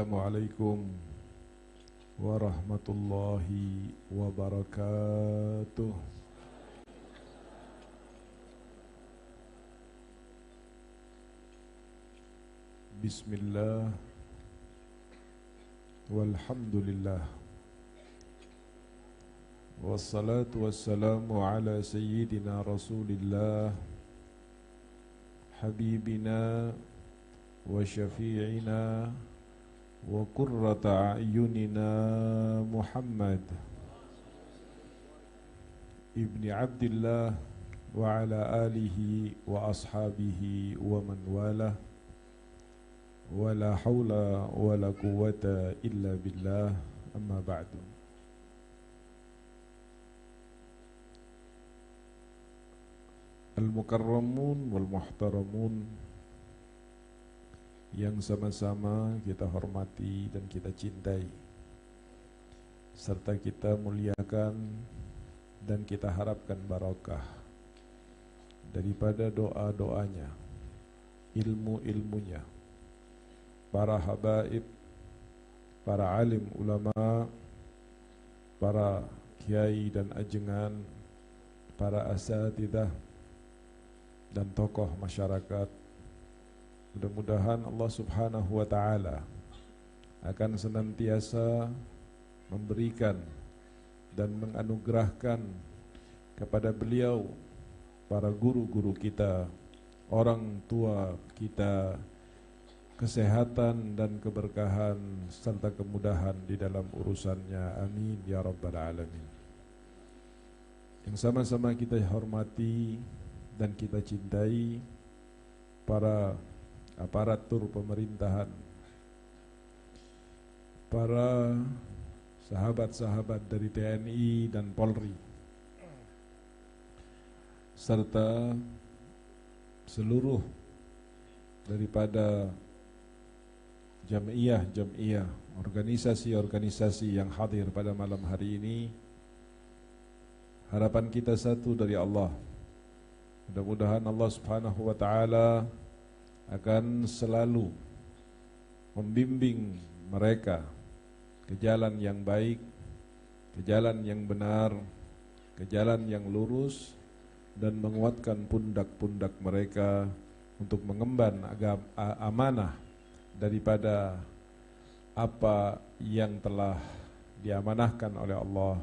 Assalamualaikum warahmatullahi wabarakatuh. Bismillah walhamdulillah wassalatu wassalamu ala sayyidina Rasulillah habibina wa syafi'ina wa qurrata a'yunina Muhammad ibni Abdillah wa ala alihi wa ashabihi wa man walah wa la hawla wa la quwwata illa billah, amma ba'du. Al-mukarramun wal muhtaramun yang sama-sama kita hormati dan kita cintai, serta kita muliakan dan kita harapkan barakah daripada doa-doanya, ilmu-ilmunya, para habaib, para alim ulama, para kiai dan ajengan, para asatidzah dan tokoh masyarakat. Mudah-mudahan Allah subhanahu wa ta'ala akan senantiasa memberikan dan menganugerahkan kepada beliau, para guru-guru kita, orang tua kita, kesehatan dan keberkahan serta kemudahan di dalam urusannya. Amin ya rabbal alamin. Yang sama-sama kita hormati dan kita cintai para aparatur pemerintahan, para sahabat-sahabat dari TNI dan Polri, serta seluruh daripada jamiah, organisasi-organisasi yang hadir pada malam hari ini. Harapan kita satu dari Allah, mudah-mudahan Allah subhanahu wa ta'ala akan selalu membimbing mereka ke jalan yang baik, ke jalan yang benar, ke jalan yang lurus, dan menguatkan pundak-pundak mereka untuk mengemban amanah daripada apa yang telah diamanahkan oleh Allah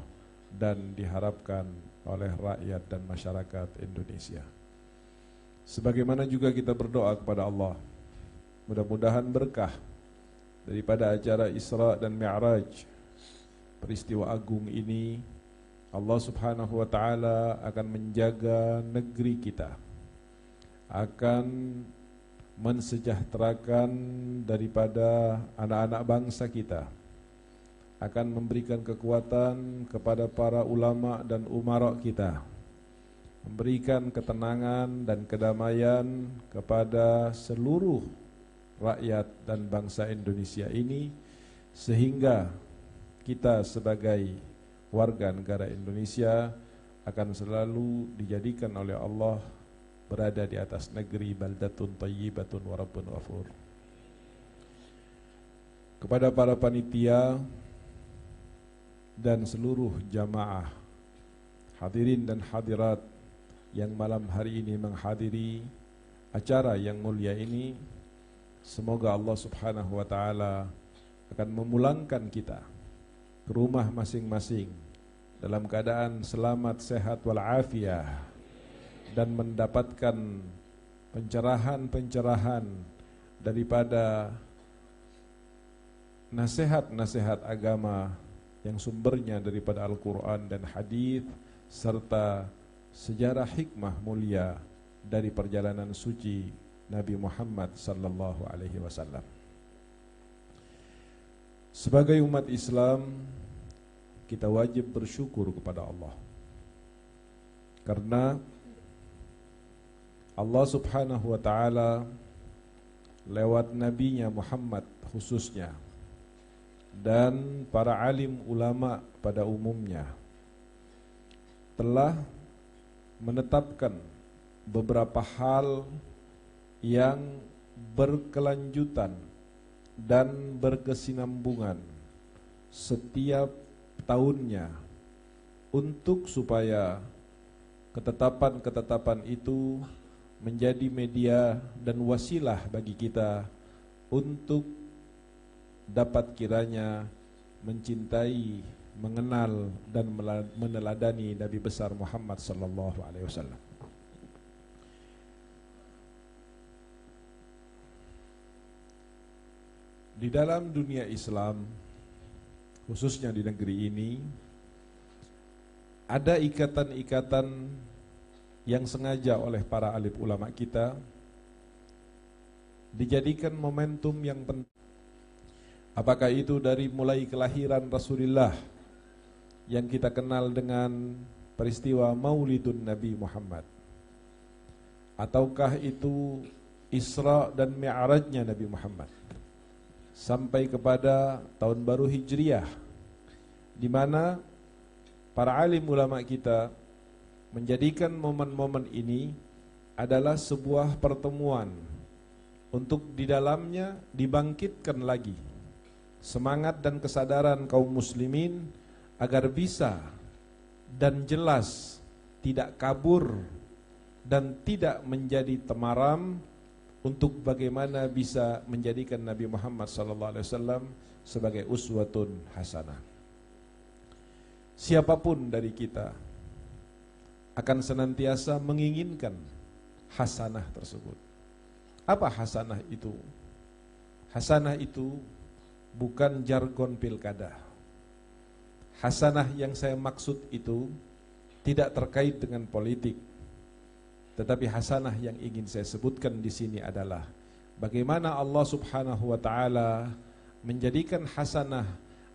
dan diharapkan oleh rakyat dan masyarakat Indonesia. Sebagaimana juga kita berdoa kepada Allah, mudah-mudahan berkah daripada acara Isra dan Mi'raj, peristiwa agung ini, Allah subhanahu wa ta'ala akan menjaga negeri kita, akan mensejahterakan daripada anak-anak bangsa kita, akan memberikan kekuatan kepada para ulama dan umara kita, memberikan ketenangan dan kedamaian kepada seluruh rakyat dan bangsa Indonesia ini, sehingga kita sebagai warga negara Indonesia akan selalu dijadikan oleh Allah berada di atas negeri baldatun thayyibatun wa rabbun ghafur. Kepada para panitia dan seluruh jamaah hadirin dan hadirat yang malam hari ini menghadiri acara yang mulia ini, semoga Allah subhanahu wa ta'ala akan memulangkan kita ke rumah masing-masing dalam keadaan selamat, sehat, walafiat, dan mendapatkan pencerahan-pencerahan daripada nasihat-nasihat agama yang sumbernya daripada Al-Quran dan hadis, serta sejarah hikmah mulia dari perjalanan suci Nabi Muhammad sallallahu alaihi wasallam. Sebagai umat Islam, kita wajib bersyukur kepada Allah, karena Allah subhanahu wa ta'ala lewat nabinya Muhammad khususnya dan para alim ulama pada umumnya telah menetapkan beberapa hal yang berkelanjutan dan berkesinambungan setiap tahunnya untuk supaya ketetapan-ketetapan itu menjadi media dan wasilah bagi kita untuk dapat kiranya mencintai, mengenal dan meneladani Nabi besar Muhammad sallallahu alaihi wasallam. Di dalam dunia Islam, khususnya di negeri ini, ada ikatan-ikatan yang sengaja oleh para alim ulama kita dijadikan momentum yang penting. Apakah itu dari mulai kelahiran Rasulullah yang kita kenal dengan peristiwa Maulidun Nabi Muhammad, ataukah itu Isra dan Mi'rajnya Nabi Muhammad, sampai kepada tahun baru Hijriah, di mana para alim ulama kita menjadikan momen-momen ini adalah sebuah pertemuan untuk di dalamnya dibangkitkan lagi semangat dan kesadaran kaum muslimin agar bisa dan jelas tidak kabur dan tidak menjadi temaram untuk bagaimana bisa menjadikan Nabi Muhammad SAW sebagai uswatun hasanah. Siapapun dari kita akan senantiasa menginginkan hasanah tersebut. Apa hasanah itu? Hasanah itu bukan jargon pilkada. Hasanah yang saya maksud itu tidak terkait dengan politik. Tetapi hasanah yang ingin saya sebutkan di sini adalah bagaimana Allah Subhanahu wa taala menjadikan hasanah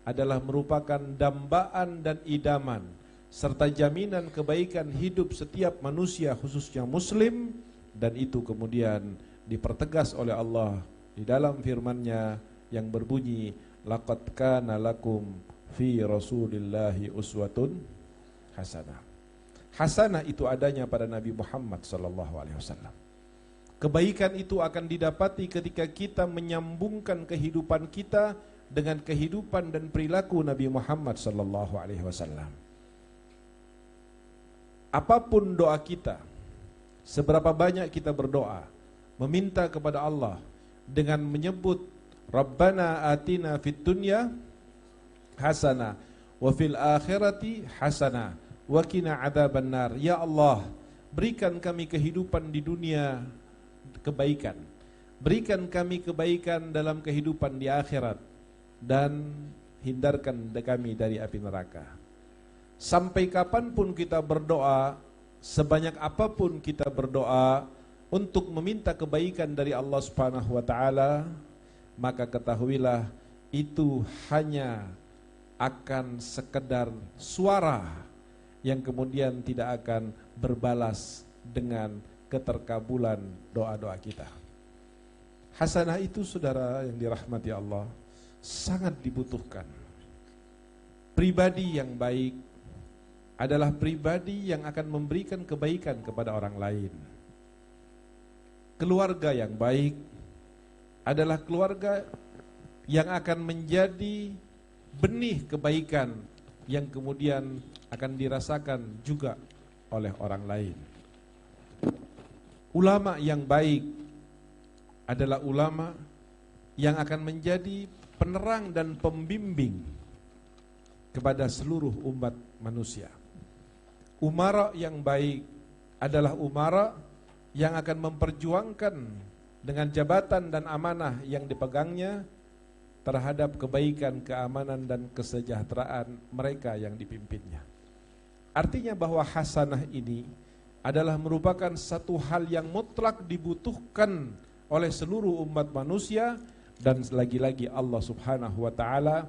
adalah merupakan dambaan dan idaman serta jaminan kebaikan hidup setiap manusia khususnya muslim, dan itu kemudian dipertegas oleh Allah di dalam firman-Nya yang berbunyi laqad kana lakum fi rasulillahi uswatun hasanah. Hasanah itu adanya pada Nabi Muhammad SAW. Kebaikan itu akan didapati ketika kita menyambungkan kehidupan kita dengan kehidupan dan perilaku Nabi Muhammad SAW. Apapun doa kita, seberapa banyak kita berdoa, meminta kepada Allah dengan menyebut Rabbana atina fid dunya hasanah wa fil akhirati hasanah wa qina adzabannar. Ya Allah, berikan kami kehidupan di dunia kebaikan, berikan kami kebaikan dalam kehidupan di akhirat, dan hindarkan kami dari api neraka. Sampai kapanpun kita berdoa, sebanyak apapun kita berdoa untuk meminta kebaikan dari Allah Subhanahu wa taala, maka ketahuilah itu hanya akan sekedar suara yang kemudian tidak akan berbalas dengan keterkabulan doa-doa kita. Hasanah itu, saudara yang dirahmati Allah, sangat dibutuhkan. Pribadi yang baik adalah pribadi yang akan memberikan kebaikan kepada orang lain. Keluarga yang baik adalah keluarga yang akan menjadi benih kebaikan yang kemudian akan dirasakan juga oleh orang lain. Ulama yang baik adalah ulama yang akan menjadi penerang dan pembimbing kepada seluruh umat manusia. Umara yang baik adalah umara yang akan memperjuangkan dengan jabatan dan amanah yang dipegangnya terhadap kebaikan, keamanan dan kesejahteraan mereka yang dipimpinnya. Artinya bahwa hasanah ini adalah merupakan satu hal yang mutlak dibutuhkan oleh seluruh umat manusia, dan lagi-lagi Allah Subhanahu wa taala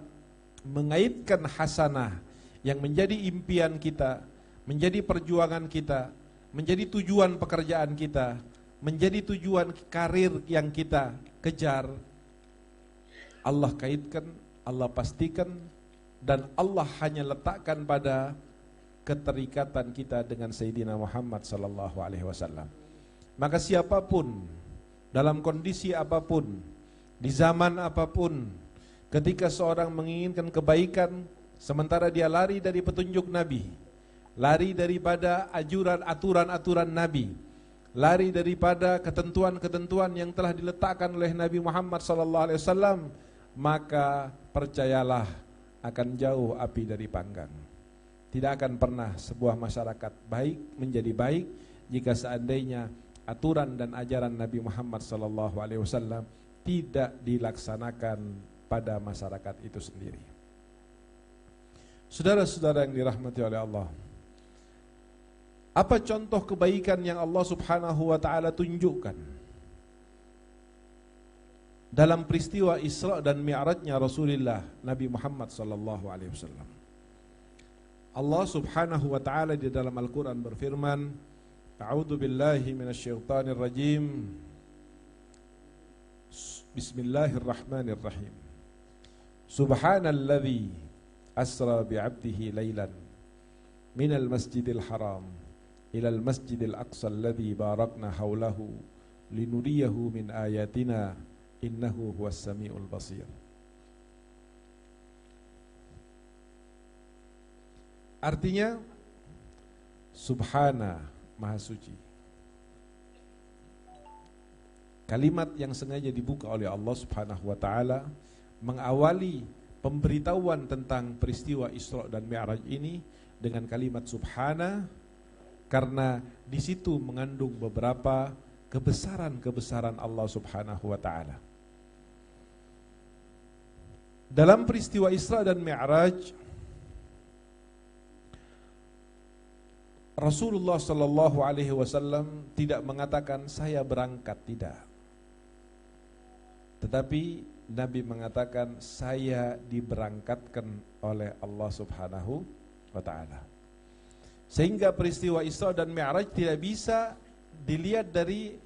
mengaitkan hasanah yang menjadi impian kita, menjadi perjuangan kita, menjadi tujuan pekerjaan kita, menjadi tujuan karir yang kita kejar. Allah kaitkan, Allah pastikan, dan Allah hanya letakkan pada keterikatan kita dengan Sayyidina Muhammad sallallahu alaihi wasallam. Maka siapapun, dalam kondisi apapun, Di zaman apapun, ketika seorang menginginkan kebaikan, sementara dia lari dari petunjuk Nabi, lari daripada aturan-aturan Nabi, lari daripada ketentuan-ketentuan yang telah diletakkan oleh Nabi Muhammad SAW, maka percayalah akan jauh api dari panggang. Tidak akan pernah sebuah masyarakat baik menjadi baik jika seandainya aturan dan ajaran Nabi Muhammad SAW tidak dilaksanakan pada masyarakat itu sendiri. Saudara-saudara yang dirahmati oleh Allah, apa contoh kebaikan yang Allah Subhanahu wa ta'ala tunjukkan dalam peristiwa Isra dan Mi'rajnya Rasulullah Nabi Muhammad SAW? Allah Subhanahu wa ta'ala di dalam Al-Quran berfirman, A'udzu billahi minasyaitonir rajim. Bismillahirrahmanirrahim. Subhanalladzi asra bi'abdihi lailan minal masjidil haram ilal masjidil aqsa alladzi barakna haulahu linuriyahu min ayatina innahu huwas samiul basir. Artinya, Subhana, Maha Suci. Kalimat yang sengaja dibuka oleh Allah Subhanahu wa ta'ala mengawali pemberitahuan tentang peristiwa Isra dan Mi'raj ini dengan kalimat Subhana, karena di situ mengandung beberapa kebesaran-kebesaran Allah Subhanahu wa ta'ala. Dalam peristiwa Isra dan Mi'raj, Rasulullah sallallahu alaihi wasallam tidak mengatakan saya berangkat, tidak. Tetapi Nabi mengatakan saya diberangkatkan oleh Allah Subhanahu wa ta'ala. Sehingga peristiwa Isra dan Mi'raj tidak bisa dilihat dari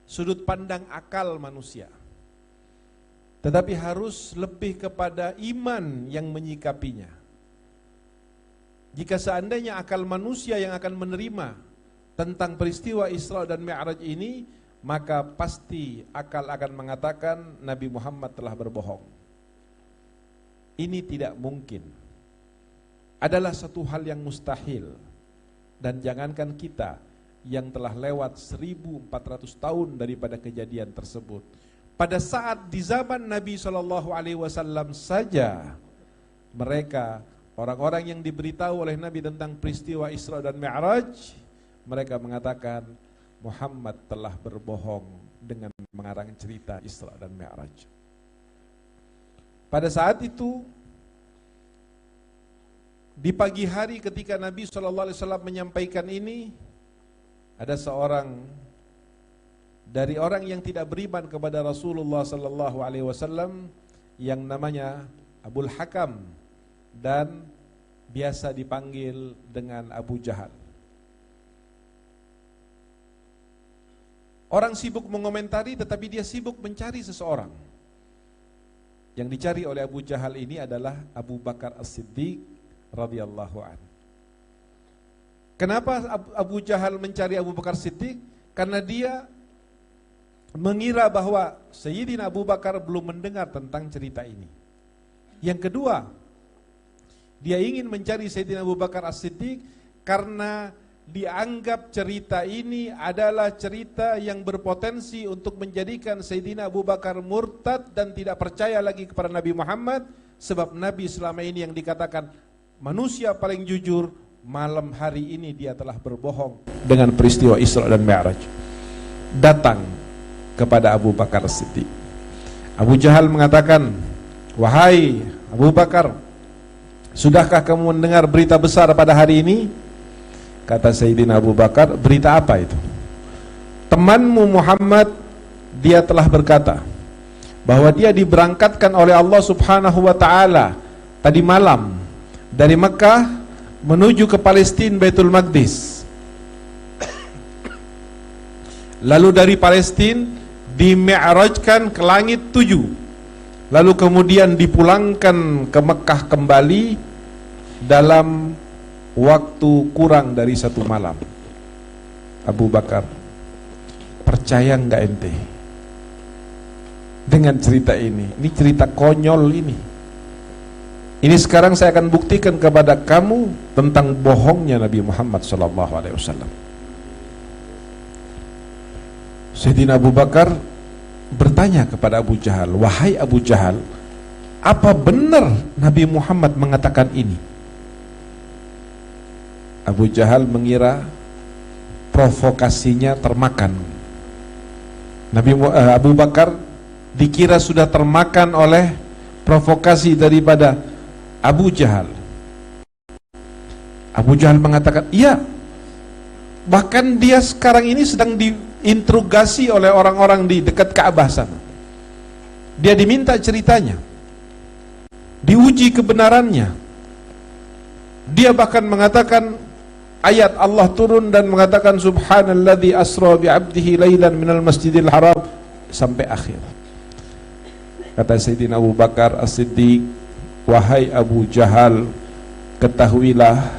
sudut pandang akal manusia, tetapi harus lebih kepada iman yang menyikapinya. Jika seandainya akal manusia yang akan menerima tentang peristiwa Isra dan Mi'raj ini, maka pasti akal akan mengatakan Nabi Muhammad telah berbohong. Ini tidak mungkin. Adalah satu hal yang mustahil. Dan jangankan kita yang telah lewat 1400 tahun daripada kejadian tersebut. Pada saat di zaman Nabi SAW saja, mereka, orang-orang yang diberitahu oleh Nabi tentang peristiwa Isra dan Mi'raj, mereka mengatakan Muhammad telah berbohong dengan mengarang cerita Isra dan Mi'raj. Pada saat itu, di pagi hari ketika Nabi SAW menyampaikan ini, ada seorang dari orang yang tidak beriman kepada Rasulullah SAW yang namanya Abul Hakam dan biasa dipanggil dengan Abu Jahal. Orang sibuk mengomentari, tetapi dia sibuk mencari seseorang. Yang dicari oleh Abu Jahal ini adalah Abu Bakar As-Siddiq radhiyallahu anhu. Kenapa Abu Jahal mencari Abu Bakar Siddiq? Karena dia mengira bahwa Sayyidina Abu Bakar belum mendengar tentang cerita ini. Yang kedua, dia ingin mencari Sayyidina Abu Bakar As-Siddiq karena dianggap cerita ini adalah cerita yang berpotensi untuk menjadikan Sayyidina Abu Bakar murtad dan tidak percaya lagi kepada Nabi Muhammad, sebab Nabi selama ini yang dikatakan manusia paling jujur, malam hari ini dia telah berbohong dengan peristiwa Isra dan Mi'raj. Datang kepada Abu Bakar As-Siddiq. Abu Jahal mengatakan, wahai Abu Bakar, sudahkah kamu mendengar berita besar pada hari ini? Kata Sayyidina Abu Bakar, berita apa itu? Temanmu Muhammad, dia telah berkata bahwa dia diberangkatkan oleh Allah Subhanahu wa ta'ala tadi malam dari Mekah menuju ke Palestina, Baitul Maqdis. Lalu dari Palestina dimi'rajkan ke langit 7. Lalu kemudian dipulangkan ke Mekah kembali dalam waktu kurang dari 1 malam. Abu Bakar, percaya enggak ente? dengan cerita ini. Ini cerita konyol ini. Ini sekarang saya akan buktikan kepada kamu tentang bohongnya Nabi Muhammad SAW. Sayyidina Abu Bakar bertanya kepada Abu Jahal, wahai Abu Jahal, apa benar Nabi Muhammad mengatakan ini? Abu Jahal mengira provokasinya termakan. Abu Bakar dikira sudah termakan oleh provokasi daripada Abu Jahal. Abu Jahal mengatakan, iya, bahkan dia sekarang ini sedang diinterogasi oleh orang-orang di dekat Ka'bah sana. Dia diminta ceritanya, diuji kebenarannya. Dia bahkan mengatakan ayat Allah turun dan mengatakan subhanalladzi asra bi'abdihi lailan minal masjidil haram sampai akhir. Kata Sayyidina Abu Bakar As-Siddiq, wahai Abu Jahal, ketahuilah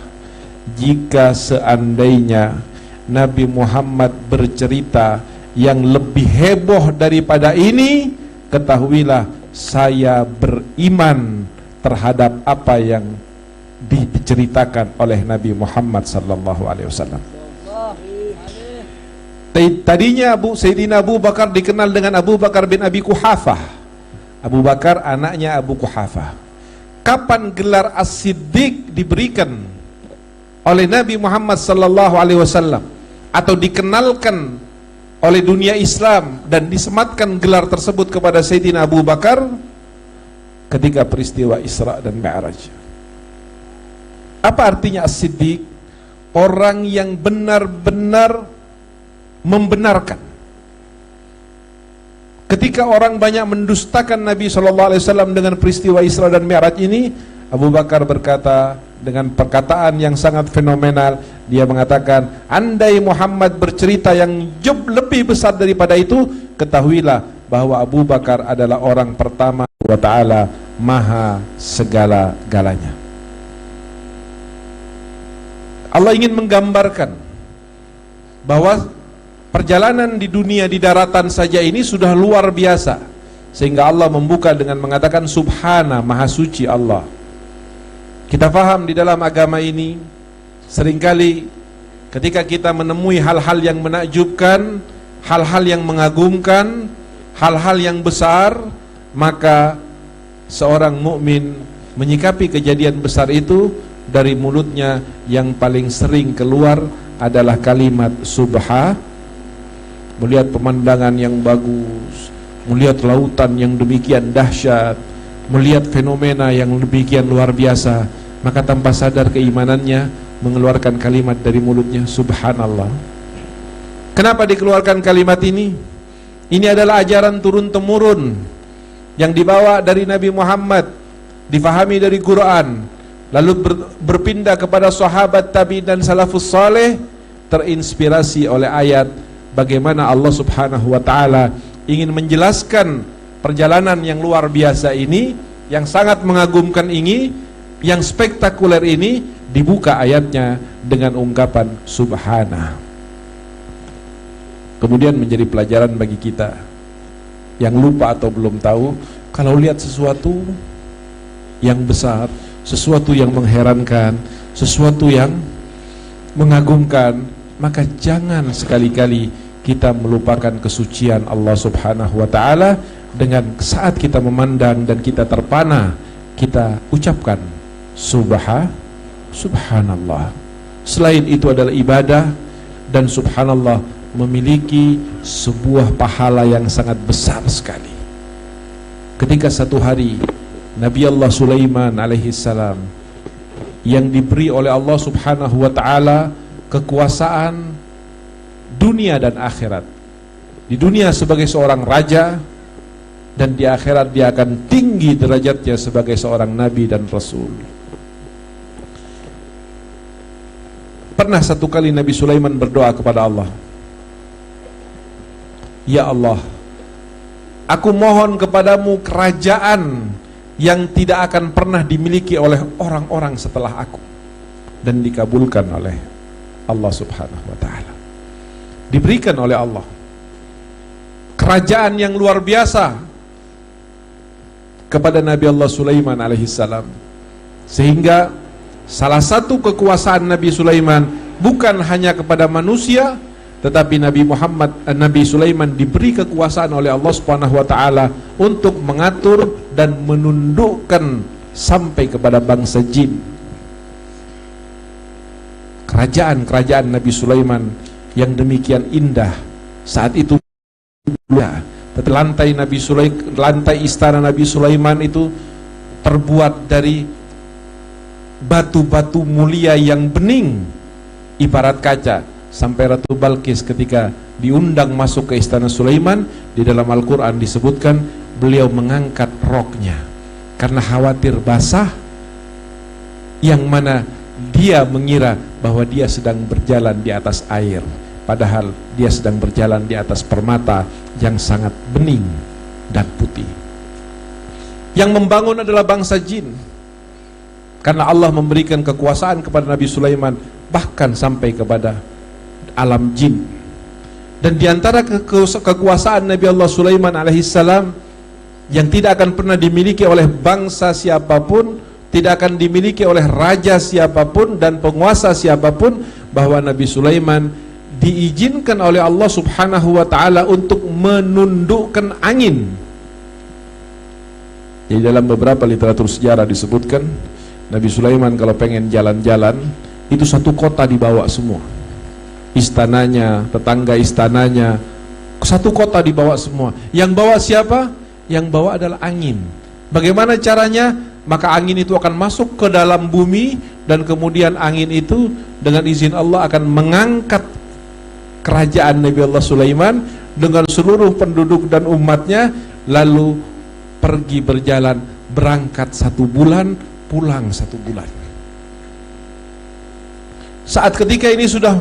jika seandainya Nabi Muhammad bercerita yang lebih heboh daripada ini, ketahuilah saya beriman terhadap apa yang diceritakan oleh Nabi Muhammad sallallahu alaihi wasallam. Tadinya Sayyidina Abu Bakar dikenal dengan Abu Bakar bin Abi Quhafah. Abu Bakar anaknya Abu Quhafah. Kapan gelar As-Siddiq diberikan oleh Nabi Muhammad sallallahu alaihi wasallam atau dikenalkan oleh dunia Islam dan disematkan gelar tersebut kepada Sayyidina Abu Bakar? Ketika peristiwa Isra dan Mi'raj. Apa artinya As-Siddiq? Orang yang benar-benar membenarkan. Ketika orang banyak mendustakan Nabi SAW dengan peristiwa Isra dan Mi'raj ini, Abu Bakar berkata dengan perkataan yang sangat fenomenal, dia mengatakan, andai Muhammad bercerita yang jauh lebih besar daripada itu, ketahuilah bahwa Abu Bakar adalah orang pertama wa ta'ala maha segala-galanya. Allah ingin menggambarkan bahwa perjalanan di dunia di daratan saja ini sudah luar biasa, sehingga Allah membuka dengan mengatakan subhana, maha suci Allah. Kita paham di dalam agama ini seringkali ketika kita menemui hal-hal yang menakjubkan, hal-hal yang mengagumkan, hal-hal yang besar, maka seorang mukmin menyikapi kejadian besar itu dari mulutnya yang paling sering keluar adalah kalimat subha. Melihat pemandangan yang bagus, melihat lautan yang demikian dahsyat, melihat fenomena yang demikian luar biasa, maka tanpa sadar keimanannya mengeluarkan kalimat dari mulutnya subhanallah. Kenapa dikeluarkan kalimat ini? Ini adalah ajaran turun-temurun yang dibawa dari Nabi Muhammad, difahami dari Quran, lalu berpindah kepada sahabat tabi'in dan salafus saleh, terinspirasi oleh ayat bagaimana Allah Subhanahu wa ta'ala ingin menjelaskan perjalanan yang luar biasa ini, yang sangat mengagumkan ini, yang spektakuler ini, dibuka ayatnya dengan ungkapan subhana. Kemudian menjadi pelajaran bagi kita yang lupa atau belum tahu, kalau lihat sesuatu yang besar, sesuatu yang mengherankan, sesuatu yang mengagumkan, maka jangan sekali-kali kita melupakan kesucian Allah Subhanahu wa ta'ala. Dengan saat kita memandang dan kita terpana, kita ucapkan subhanallah. Selain itu adalah ibadah, dan subhanallah memiliki sebuah pahala yang sangat besar sekali. Ketika satu hari Nabi Allah Sulaiman alaihissalam yang diberi oleh Allah Subhanahu wa ta'ala kekuasaan dunia dan akhirat. Di dunia sebagai seorang raja, dan di akhirat dia akan tinggi derajatnya sebagai seorang nabi dan rasul. Pernah satu kali Nabi Sulaiman berdoa kepada Allah, ya Allah, aku mohon kepadamu kerajaan yang tidak akan pernah dimiliki oleh orang-orang setelah aku. Dan dikabulkan oleh Allah Subhanahu wa ta'ala. Diberikan oleh Allah kerajaan yang luar biasa, kepada Nabi Allah Sulaiman alaihissalam. Sehingga salah satu kekuasaan Nabi Sulaiman bukan hanya kepada manusia, tetapi Nabi Sulaiman diberi kekuasaan oleh Allah Subhanahu wa taala untuk mengatur dan menundukkan sampai kepada bangsa jin. Kerajaan Nabi Sulaiman yang demikian indah saat itu, lantai istana Nabi Sulaiman itu terbuat dari batu-batu mulia yang bening ibarat kaca. Sampai Ratu Balkis ketika diundang masuk ke istana Sulaiman, di dalam Al-Quran disebutkan beliau mengangkat roknya karena khawatir basah, yang mana dia mengira bahwa dia sedang berjalan di atas air, padahal dia sedang berjalan di atas permata yang sangat bening dan putih. Yang membangun adalah bangsa jin, karena Allah memberikan kekuasaan kepada Nabi Sulaiman bahkan sampai kepada alam jin. Dan diantara kekuasaan Nabi Allah Sulaiman alaihissalam yang tidak akan pernah dimiliki oleh bangsa siapapun, tidak akan dimiliki oleh raja siapapun dan penguasa siapapun, bahwa Nabi Sulaiman diizinkan oleh Allah Subhanahu wa taala untuk menundukkan angin. Jadi dalam beberapa literatur sejarah disebutkan Nabi Sulaiman kalau pengen jalan-jalan itu satu kota dibawa semua, istananya, tetangga istananya, satu kota dibawa semua. Yang bawa siapa? Yang bawa adalah angin. Bagaimana caranya? Maka angin itu akan masuk ke dalam bumi, dan kemudian angin itu dengan izin Allah akan mengangkat kerajaan Nabi Allah Sulaiman dengan seluruh penduduk dan umatnya, lalu pergi berjalan, berangkat 1 bulan, pulang 1 bulan. Saat ketika ini sudah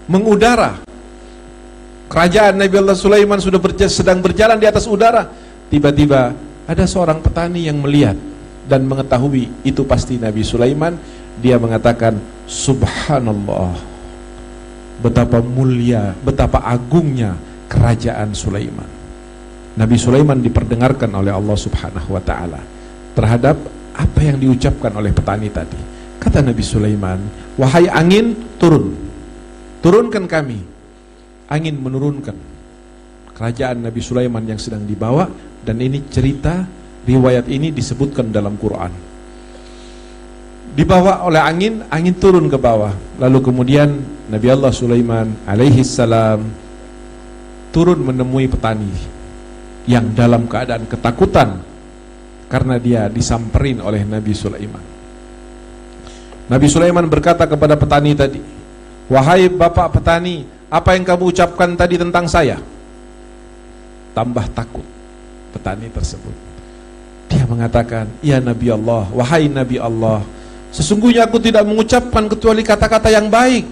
mengudara, kerajaan Nabi Allah Sulaiman sudah sedang berjalan di atas udara, tiba-tiba ada seorang petani yang melihat dan mengetahui itu pasti Nabi Sulaiman. Dia mengatakan, subhanallah, betapa mulia, betapa agungnya kerajaan Sulaiman. Nabi Sulaiman diperdengarkan oleh Allah Subhanahu wa taala terhadap apa yang diucapkan oleh petani tadi. Kata Nabi Sulaiman, wahai angin, turunkan kami. Angin menurunkan kerajaan Nabi Sulaiman yang sedang dibawa. Dan ini cerita, riwayat ini disebutkan dalam Quran. Dibawa oleh angin, angin turun ke bawah. Lalu kemudian Nabi Allah Sulaiman alaihi salam turun menemui petani yang dalam keadaan ketakutan karena dia disamperin oleh Nabi Sulaiman. Nabi Sulaiman berkata kepada petani tadi, wahai bapak petani, apa yang kamu ucapkan tadi tentang saya? Tambah takut petani tersebut. Dia mengatakan, ya Nabi Allah, wahai Nabi Allah, sesungguhnya aku tidak mengucapkan kecuali kata-kata yang baik.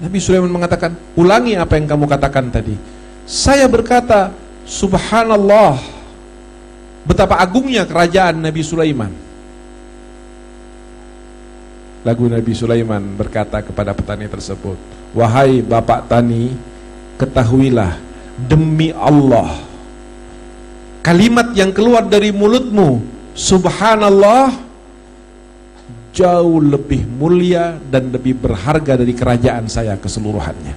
Nabi Sulaiman mengatakan, ulangi apa yang kamu katakan tadi. Saya berkata, subhanallah, betapa agungnya kerajaan Nabi Sulaiman. Lagu Nabi Sulaiman berkata kepada petani tersebut, wahai bapak tani, ketahuilah, demi Allah, kalimat yang keluar dari mulutmu, subhanallah, jauh lebih mulia dan lebih berharga dari kerajaan saya keseluruhannya.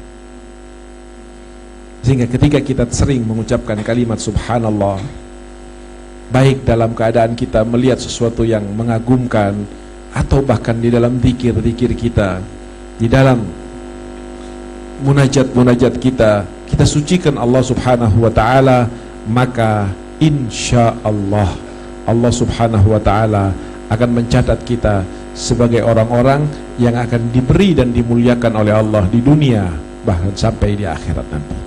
Sehingga ketika kita sering mengucapkan kalimat subhanallah, baik dalam keadaan kita melihat sesuatu yang mengagumkan, atau bahkan di dalam zikir-zikir kita, di dalam munajat-munajat kita, kita sucikan Allah Subhanahu wa taala, maka insya Allah, Allah Subhanahu wa taala akan mencatat kita sebagai orang-orang yang akan diberi dan dimuliakan oleh Allah di dunia, bahkan sampai di akhirat nanti.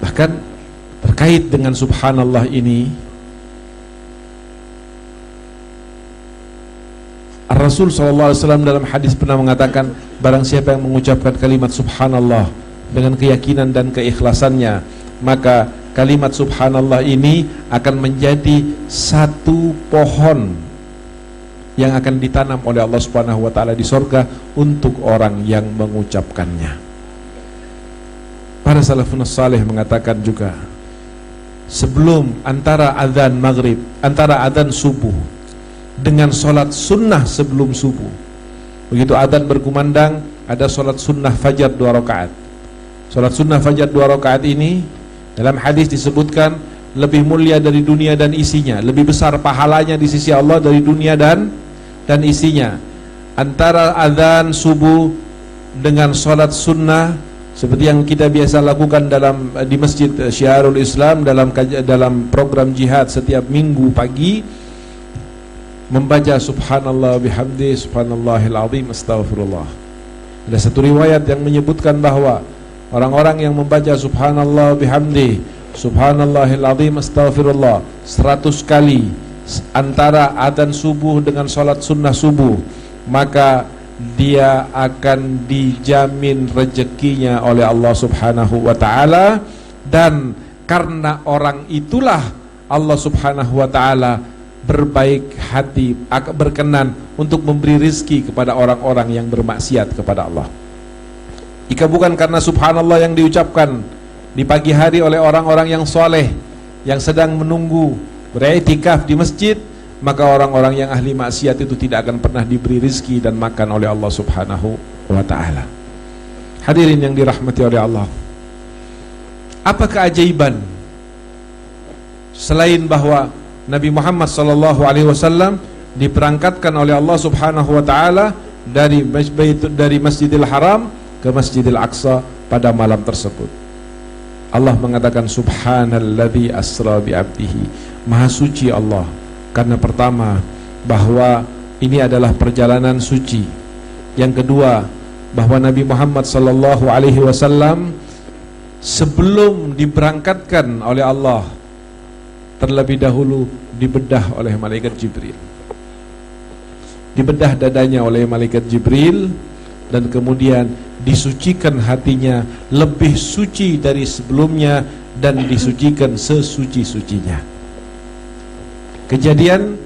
Bahkan terkait dengan subhanallah ini, Rasul SAW dalam hadis pernah mengatakan, barang siapa yang mengucapkan kalimat subhanallah dengan keyakinan dan keikhlasannya, maka kalimat subhanallah ini akan menjadi satu pohon yang akan ditanam oleh Allah Subhanahu wa taala di sorga untuk orang yang mengucapkannya. Para salafun salih mengatakan juga, sebelum antara adzan maghrib, antara adzan subuh dengan sholat sunnah sebelum subuh. Begitu adzan berkumandang, ada sholat sunnah fajar 2 rakaat. Sholat sunnah fajar 2 rakaat ini dalam hadis disebutkan lebih mulia dari dunia dan isinya, lebih besar pahalanya di sisi Allah dari dunia dan isinya. Antara adzan subuh dengan sholat sunnah, seperti yang kita biasa lakukan di Masjid Syiarul Islam dalam program jihad setiap minggu pagi, membaca subhanallah bihamdi, subhanallahil azim, astaghfirullah. Ada satu riwayat yang menyebutkan bahwa orang-orang yang membaca subhanallah bihamdi, subhanallahil azim, astaghfirullah 100 kali antara adzan subuh dengan sholat sunnah subuh, maka dia akan dijamin rezekinya oleh Allah Subhanahu wa ta'ala. Dan karena orang itulah Allah Subhanahu wa ta'ala berbaik hati, berkenan untuk memberi rizki kepada orang-orang yang bermaksiat kepada Allah. Jika bukan karena subhanallah yang diucapkan di pagi hari oleh orang-orang yang soleh, yang sedang menunggu beriktikaf di masjid, maka orang-orang yang ahli maksiat itu tidak akan pernah diberi rizki dan makan oleh Allah Subhanahu wa ta'ala. Hadirin yang dirahmati oleh Allah, apa keajaiban selain bahwa Nabi Muhammad SAW diberangkatkan oleh Allah Subhanahu wa ta'ala dari Masjidil Haram ke Masjidil Aqsa pada malam tersebut. Allah mengatakan subhanalladzi asra bi 'abdihi, maha suci Allah, karena pertama bahwa ini adalah perjalanan suci. Yang kedua, bahwa Nabi Muhammad SAW sebelum diberangkatkan oleh Allah terlebih dahulu dibedah oleh malaikat Jibril. Dibedah dadanya oleh malaikat Jibril, dan kemudian disucikan hatinya lebih suci dari sebelumnya dan disucikan sesuci-sucinya. Kejadian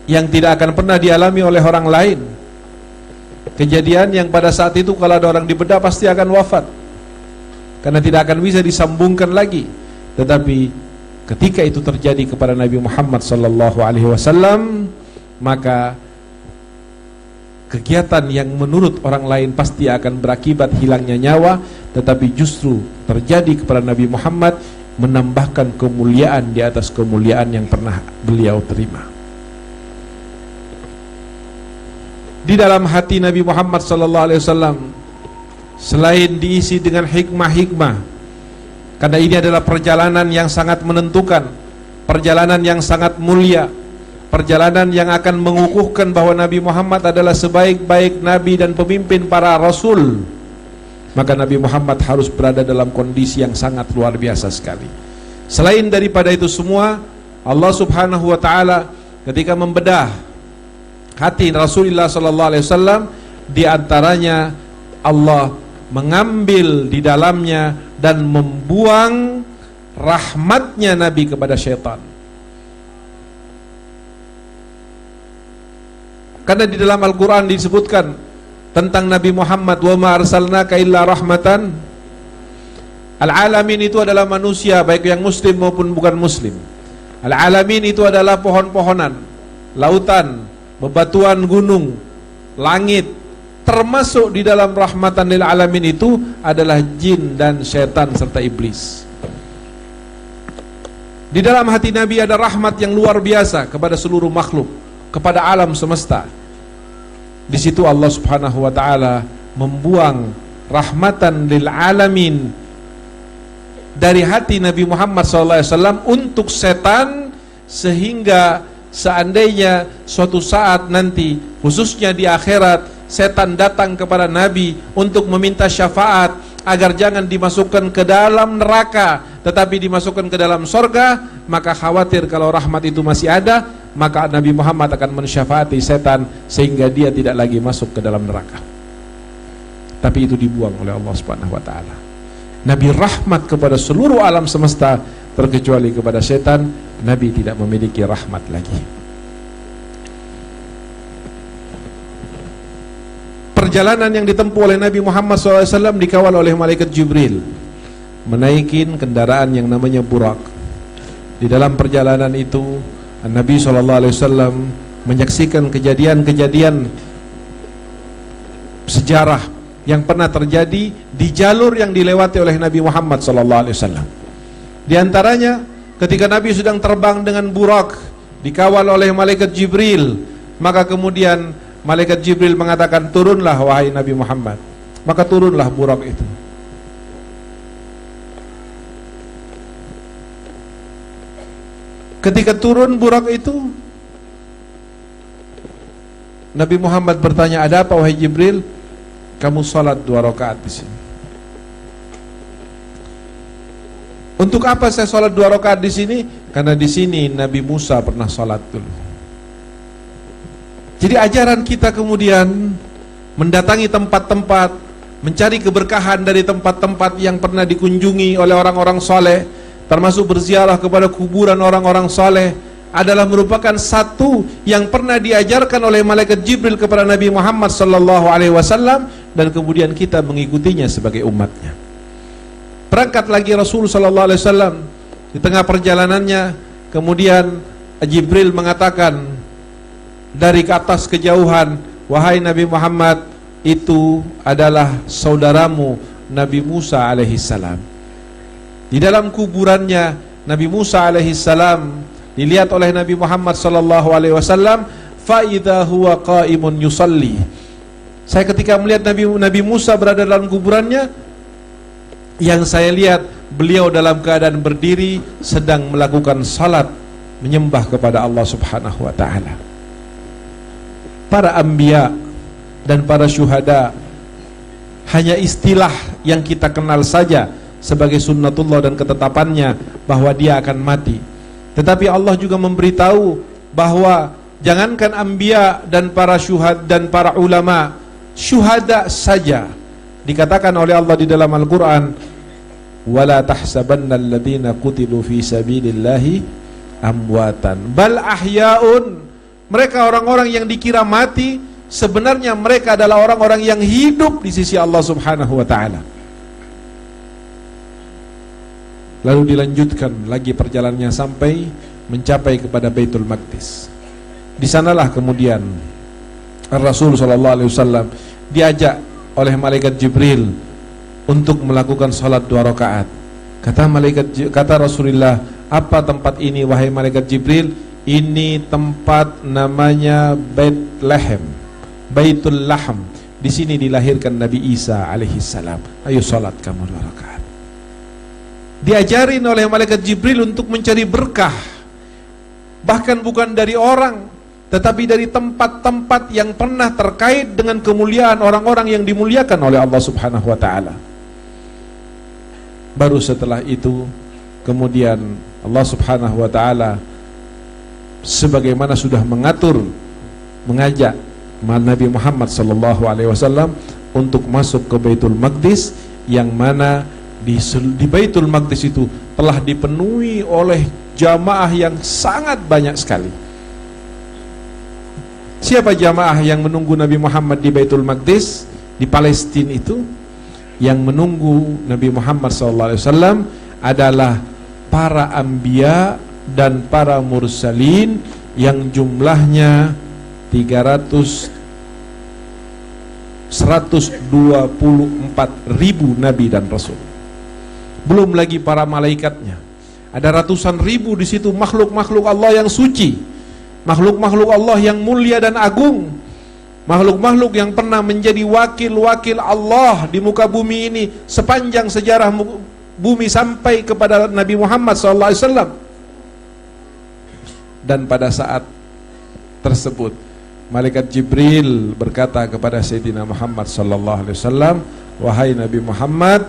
yang tidak akan pernah dialami oleh orang lain. Kejadian yang pada saat itu kalau ada orang dibedah pasti akan wafat, karena tidak akan bisa disambungkan lagi. Tetapi ketika itu terjadi kepada Nabi Muhammad SAW, maka kegiatan yang menurut orang lain pasti akan berakibat hilangnya nyawa, tetapi justru terjadi kepada Nabi Muhammad, menambahkan kemuliaan di atas kemuliaan yang pernah beliau terima. Di dalam hati Nabi Muhammad SAW selain diisi dengan hikmah-hikmah, karena ini adalah perjalanan yang sangat menentukan, perjalanan yang sangat mulia, perjalanan yang akan mengukuhkan bahwa Nabi Muhammad adalah sebaik-baik Nabi dan pemimpin para Rasul, maka Nabi Muhammad harus berada dalam kondisi yang sangat luar biasa sekali. Selain daripada itu semua, Allah Subhanahu wa ta'ala ketika membedah hati Rasulullah SAW, di antaranya Allah mengambil di dalamnya dan membuang rahmatnya Nabi kepada syaitan. Karena di dalam Al-Quran disebutkan tentang Nabi Muhammad, wa ma arsalnaka illa rahmatan. Al-alamin itu adalah manusia, baik yang muslim maupun bukan muslim. Al-alamin itu adalah pohon-pohonan, lautan, bebatuan gunung, langit. Termasuk di dalam rahmatan lil alamin itu adalah jin dan syaitan serta iblis. Di dalam hati Nabi ada rahmat yang luar biasa kepada seluruh makhluk, kepada alam semesta. Di situ Allah Subhanahu wa ta'ala membuang rahmatan lil alamin dari hati Nabi Muhammad SAW untuk setan, sehingga seandainya suatu saat nanti, khususnya di akhirat, setan datang kepada Nabi untuk meminta syafaat agar jangan dimasukkan ke dalam neraka tetapi dimasukkan ke dalam sorga, maka khawatir kalau rahmat itu masih ada, maka Nabi Muhammad akan mensyafaati setan sehingga dia tidak lagi masuk ke dalam neraka. Tapi itu dibuang oleh Allah Subhanahu wa ta'ala. Nabi rahmat kepada seluruh alam semesta, terkecuali kepada setan, Nabi tidak memiliki rahmat lagi. Perjalanan yang ditempuh oleh Nabi Muhammad SAW dikawal oleh malaikat Jibril, menaikin kendaraan yang namanya Burak. Di dalam perjalanan itu Nabi SAW menyaksikan kejadian-kejadian sejarah yang pernah terjadi di jalur yang dilewati oleh Nabi Muhammad SAW. Di antaranya ketika Nabi sedang terbang dengan burak dikawal oleh malaikat Jibril, maka kemudian malaikat Jibril mengatakan, turunlah wahai Nabi Muhammad. Maka turunlah burak itu. Ketika turun burak itu, Nabi Muhammad bertanya, ada apa wahai Jibril? Kamu salat 2 rakaat di sini. Untuk apa saya salat 2 rakaat di sini? Karena di sini Nabi Musa pernah salat dulu. Jadi ajaran kita kemudian mendatangi tempat-tempat, mencari keberkahan dari tempat-tempat yang pernah dikunjungi oleh orang-orang soleh, termasuk berziarah kepada kuburan orang-orang soleh, adalah merupakan satu yang pernah diajarkan oleh malaikat Jibril kepada Nabi Muhammad SAW, dan kemudian kita mengikutinya sebagai umatnya. Berangkat lagi Rasul SAW, di tengah perjalanannya kemudian Jibril mengatakan dari ke atas kejauhan, wahai Nabi Muhammad, itu adalah saudaramu Nabi Musa alaihissalam. Di dalam kuburannya Nabi Musa alaihissalam dilihat oleh Nabi Muhammad SAW, fa idza huwa qaimun yusalli. Saya ketika melihat Nabi Musa berada dalam kuburannya, yang saya lihat beliau dalam keadaan berdiri sedang melakukan salat menyembah kepada Allah Subhanahu wa taala. Para anbiya dan para syuhada hanya istilah yang kita kenal saja sebagai sunnatullah dan ketetapannya bahwa dia akan mati. Tetapi Allah juga memberitahu bahwa jangankan anbiya dan para syuhada dan para ulama, syuhada saja dikatakan oleh Allah di dalam Al-Quran, wala tahsabanna alladhina qutilu fi sabilillahi amwatan bal ahya'un. Mereka orang-orang yang dikira mati, sebenarnya mereka adalah orang-orang yang hidup di sisi Allah Subhanahu wa ta'ala. Lalu dilanjutkan lagi perjalanannya sampai mencapai kepada Baitul Maqdis. Di sanalah kemudian Rasul SAW diajak oleh malaikat Jibril untuk melakukan salat 2 rakaat. Kata Rasulullah, apa tempat ini wahai malaikat Jibril? Ini tempat namanya Bethlehem, Baitul Lahm. Di sini dilahirkan Nabi Isa alaihissalam. Ayo salat kamu 2 rakaat. Diajarin oleh malaikat Jibril untuk mencari berkah, bahkan bukan dari orang, tetapi dari tempat-tempat yang pernah terkait dengan kemuliaan orang-orang yang dimuliakan oleh Allah Subhanahu wa ta'ala. Baru setelah itu kemudian Allah Subhanahu wa ta'ala sebagaimana sudah mengajak Nabi Muhammad SAW untuk masuk ke Baitul Maqdis, yang mana di Baitul Maqdis itu telah dipenuhi oleh jamaah yang sangat banyak sekali. Siapa jamaah yang menunggu Nabi Muhammad di Baitul Maqdis di Palestina itu? Yang menunggu Nabi Muhammad SAW adalah para anbiya dan para mursalin yang jumlahnya 124.000 nabi dan rasul. Belum lagi para malaikatnya. Ada ratusan ribu di situ makhluk-makhluk Allah yang suci, makhluk-makhluk Allah yang mulia dan agung, makhluk-makhluk yang pernah menjadi wakil-wakil Allah di muka bumi ini sepanjang sejarah bumi sampai kepada Nabi Muhammad SAW. Dan pada saat tersebut malaikat Jibril berkata kepada Sayyidina Muhammad SAW, wahai Nabi Muhammad,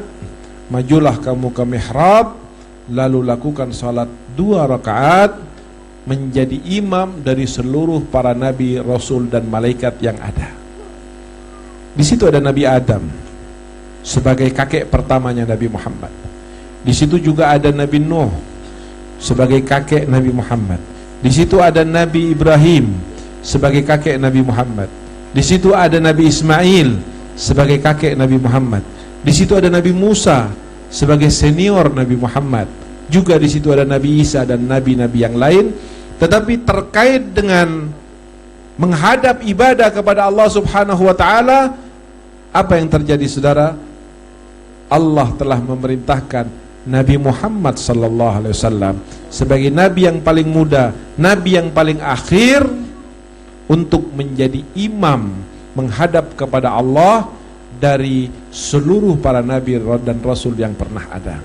majulah kamu ke mihrab, lalu lakukan salat 2 rakaat menjadi imam dari seluruh para nabi, rasul dan malaikat yang ada. Di situ ada Nabi Adam sebagai kakek pertamanya Nabi Muhammad. Di situ juga ada Nabi Nuh sebagai kakek Nabi Muhammad. Di situ ada Nabi Ibrahim sebagai kakek Nabi Muhammad. Di situ ada Nabi Ismail sebagai kakek Nabi Muhammad. Di situ ada Nabi Musa sebagai senior Nabi Muhammad. juga di situ ada Nabi Isa dan nabi-nabi yang lain. Tetapi terkait dengan menghadap ibadah kepada Allah Subhanahu wa taala, apa yang terjadi saudara? Allah telah memerintahkan Nabi Muhammad sallallahu alaihi wasallam sebagai nabi yang paling muda, nabi yang paling akhir, untuk menjadi imam menghadap kepada Allah dari seluruh para nabi dan rasul yang pernah ada.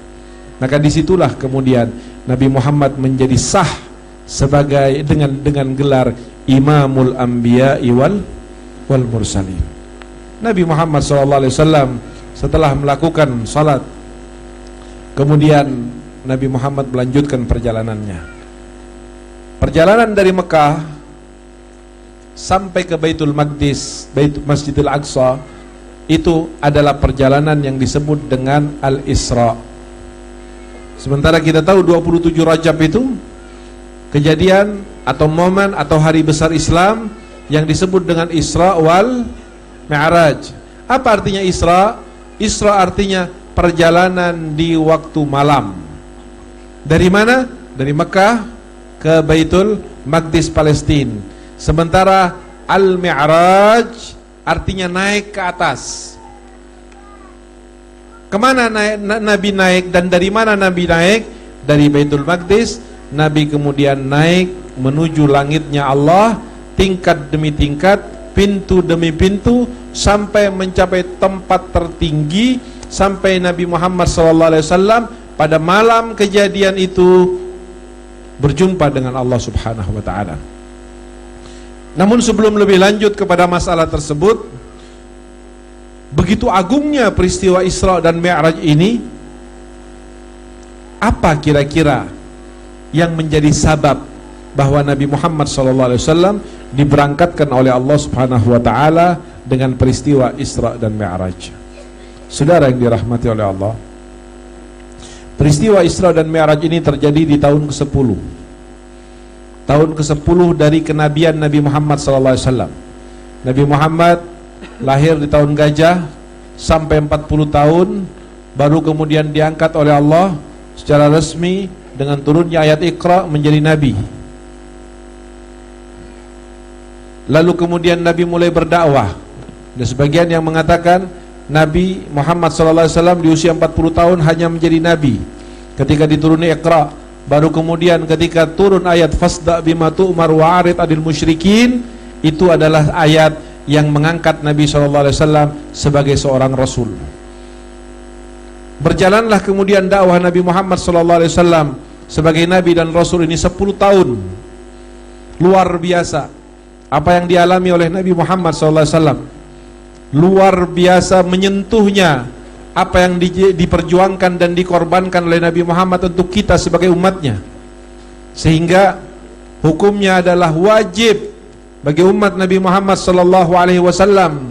Maka disitulah kemudian Nabi Muhammad menjadi sah sebagai dengan gelar Imamul Anbiya'i wal Mursalin. Nabi Muhammad SAW setelah melakukan salat, kemudian Nabi Muhammad melanjutkan perjalanannya. Perjalanan dari Mekah sampai ke Baitul Maqdis, Masjidil Aqsa, itu adalah perjalanan yang disebut dengan Al-Isra. Sementara kita tahu 27 Rajab itu kejadian atau momen atau hari besar Islam yang disebut dengan Isra wal Mi'raj. Apa artinya Isra? Isra artinya perjalanan di waktu malam. Dari mana? Dari Mekah ke Baitul Maqdis Palestina. Sementara Al-Mi'raj artinya naik ke atas. Kemana Nabi naik dan dari mana Nabi naik? Dari Baitul Maqdis. Nabi kemudian naik menuju langitnya Allah, tingkat demi tingkat, pintu demi pintu, sampai mencapai tempat tertinggi, sampai Nabi Muhammad SAW pada malam kejadian itu berjumpa dengan Allah Subhanahu wa taala. Namun sebelum lebih lanjut kepada masalah tersebut, begitu agungnya peristiwa Isra dan Mi'raj ini, apa kira-kira yang menjadi sabab bahwa Nabi Muhammad SAW diberangkatkan oleh Allah Subhanahu wa taala dengan peristiwa Isra dan Mi'raj? Saudara yang dirahmati oleh Allah, peristiwa Isra dan Mi'raj ini terjadi di tahun ke-10. Tahun ke-10 dari kenabian Nabi Muhammad SAW. Nabi Muhammad lahir di tahun Gajah sampai 40 tahun, baru kemudian diangkat oleh Allah secara resmi dengan turunnya ayat Iqra menjadi Nabi. Lalu kemudian Nabi mulai berdakwah. Ada sebagian yang mengatakan Nabi Muhammad SAW di usia 40 tahun hanya menjadi Nabi ketika dituruni Iqra. Baru kemudian ketika turun ayat Fasda' bima tu'mar wa'arid 'anil musyrikin, itu adalah ayat yang mengangkat Nabi SAW sebagai seorang Rasul. Berjalanlah kemudian dakwah Nabi Muhammad SAW sebagai Nabi dan Rasul ini 10 tahun. Luar biasa apa yang dialami oleh Nabi Muhammad SAW. Luar biasa menyentuhnya apa yang diperjuangkan dan dikorbankan oleh Nabi Muhammad untuk kita sebagai umatnya, sehingga hukumnya adalah wajib bagi umat Nabi Muhammad SAW,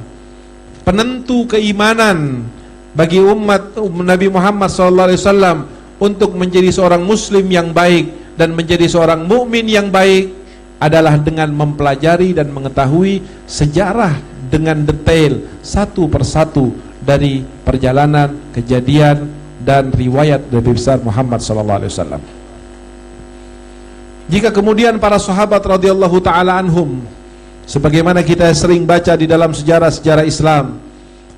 penentu keimanan bagi umat Nabi Muhammad SAW untuk menjadi seorang muslim yang baik dan menjadi seorang mukmin yang baik adalah dengan mempelajari dan mengetahui sejarah dengan detail satu persatu dari perjalanan, kejadian dan riwayat Nabi besar Muhammad SAW. Jika kemudian para sahabat radhiyallahu taala anhum, sebagaimana kita sering baca di dalam sejarah-sejarah Islam,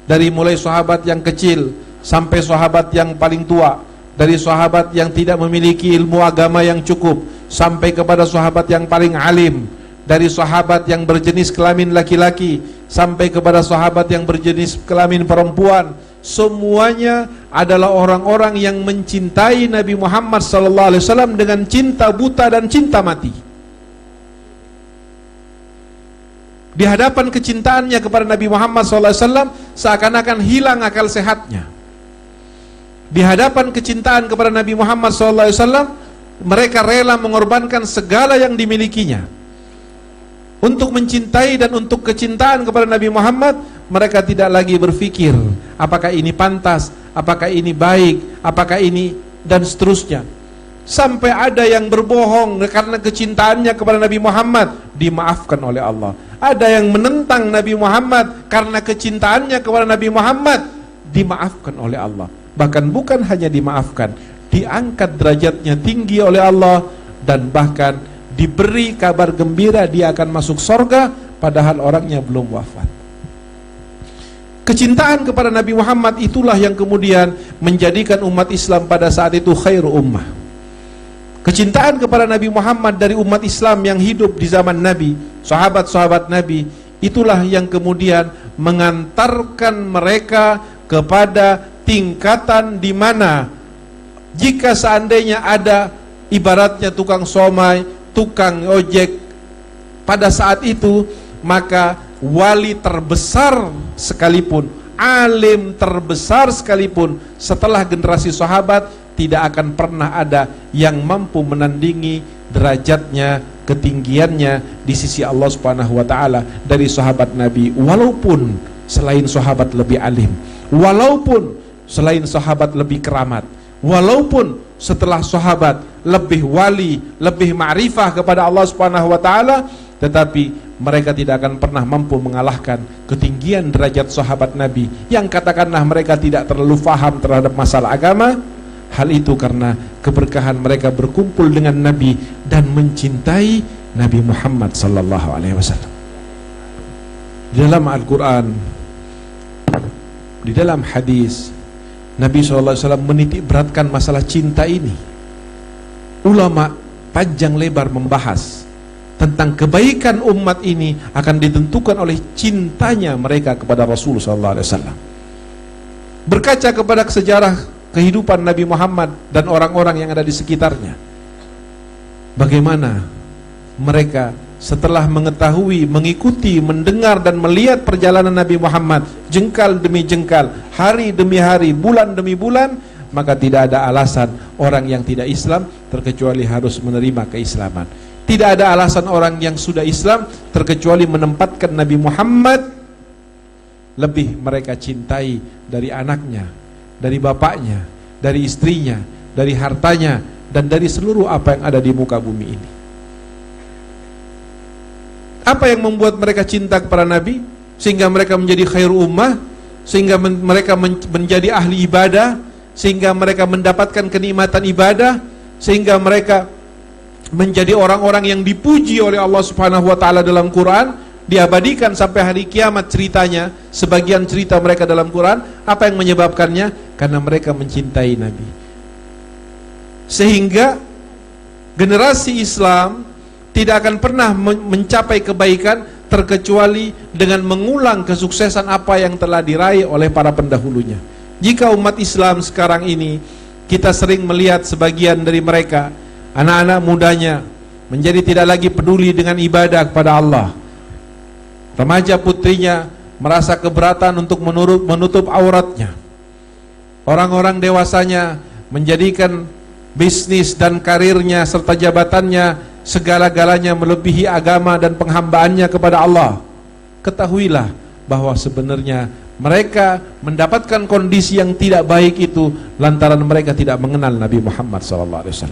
dari mulai sahabat yang kecil sampai sahabat yang paling tua, dari sahabat yang tidak memiliki ilmu agama yang cukup sampai kepada sahabat yang paling alim, dari sahabat yang berjenis kelamin laki-laki sampai kepada sahabat yang berjenis kelamin perempuan, semuanya adalah orang-orang yang mencintai Nabi Muhammad SAW dengan cinta buta dan cinta mati. Di hadapan kecintaannya kepada Nabi Muhammad SAW seakan-akan hilang akal sehatnya. Di hadapan kecintaan kepada Nabi Muhammad SAW, mereka rela mengorbankan segala yang dimilikinya untuk mencintai dan untuk kecintaan kepada Nabi Muhammad. Mereka tidak lagi berpikir apakah ini pantas, apakah ini baik, apakah ini, dan seterusnya. Sampai ada yang berbohong karena kecintaannya kepada Nabi Muhammad, dimaafkan oleh Allah. Ada yang menentang Nabi Muhammad karena kecintaannya kepada Nabi Muhammad, dimaafkan oleh Allah. Bahkan bukan hanya dimaafkan, diangkat derajatnya tinggi oleh Allah, dan bahkan diberi kabar gembira dia akan masuk surga padahal orangnya belum wafat. Kecintaan kepada Nabi Muhammad itulah yang kemudian menjadikan umat Islam pada saat itu khairu ummah. Kecintaan kepada Nabi Muhammad dari umat Islam yang hidup di zaman Nabi, sahabat-sahabat Nabi, itulah yang kemudian mengantarkan mereka kepada tingkatan di mana jika seandainya ada ibaratnya tukang somai, tukang ojek pada saat itu, maka wali terbesar sekalipun, alim terbesar sekalipun setelah generasi sahabat, tidak akan pernah ada yang mampu menandingi derajatnya, ketinggiannya di sisi Allah Subhanahu wa taala dari sahabat Nabi, walaupun selain sahabat lebih alim, walaupun selain sahabat lebih keramat, walaupun setelah sahabat lebih wali, lebih ma'rifah kepada Allah Subhanahu wa taala, tetapi mereka tidak akan pernah mampu mengalahkan ketinggian derajat sahabat Nabi yang katakanlah mereka tidak terlalu faham terhadap masalah agama. Hal itu karena keberkahan mereka berkumpul dengan Nabi dan mencintai Nabi Muhammad sallallahu alaihi wasallam. Di dalam Al-Quran, di dalam hadis, Nabi SAW menitik beratkan masalah cinta ini. Ulama panjang lebar membahas tentang kebaikan umat ini akan ditentukan oleh cintanya mereka kepada Rasulullah SAW. Berkaca kepada sejarah kehidupan Nabi Muhammad dan orang-orang yang ada di sekitarnya, bagaimana mereka setelah mengetahui, mengikuti, mendengar dan melihat perjalanan Nabi Muhammad jengkal demi jengkal, hari demi hari, bulan demi bulan, maka tidak ada alasan orang yang tidak Islam terkecuali harus menerima keislaman. Tidak ada alasan orang yang sudah Islam terkecuali menempatkan Nabi Muhammad lebih mereka cintai dari anaknya, dari bapaknya, dari istrinya, dari hartanya, dan dari seluruh apa yang ada di muka bumi ini. Apa yang membuat mereka cinta kepada Nabi sehingga mereka menjadi khairu ummah, sehingga mereka menjadi ahli ibadah, sehingga mereka mendapatkan kenikmatan ibadah, sehingga mereka menjadi orang-orang yang dipuji oleh Allah Subhanahu wa taala dalam Quran, diabadikan sampai hari kiamat ceritanya, sebagian cerita mereka dalam Quran. Apa yang menyebabkannya? Karena mereka mencintai Nabi. Sehingga generasi Islam tidak akan pernah mencapai kebaikan terkecuali dengan mengulang kesuksesan apa yang telah diraih oleh para pendahulunya. Jika umat Islam sekarang ini, kita sering melihat sebagian dari mereka, anak-anak mudanya menjadi tidak lagi peduli dengan ibadah kepada Allah. Remaja putrinya merasa keberatan untuk menutup auratnya. Orang-orang dewasanya menjadikan bisnis dan karirnya serta jabatannya segala-galanya melebihi agama dan penghambaannya kepada Allah. Ketahuilah bahwa sebenarnya mereka mendapatkan kondisi yang tidak baik itu lantaran mereka tidak mengenal Nabi Muhammad SAW.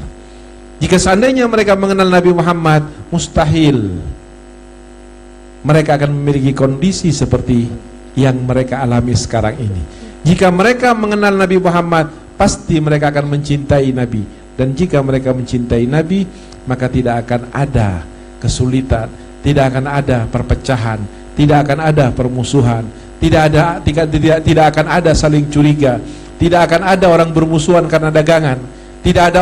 Jika seandainya mereka mengenal Nabi Muhammad, mustahil mereka akan memiliki kondisi seperti yang mereka alami sekarang ini. Jika mereka mengenal Nabi Muhammad, pasti mereka akan mencintai Nabi. Dan jika mereka mencintai Nabi, maka tidak akan ada kesulitan, tidak akan ada perpecahan, tidak akan ada permusuhan, tidak akan ada saling curiga, tidak akan ada orang bermusuhan karena dagangan, tidak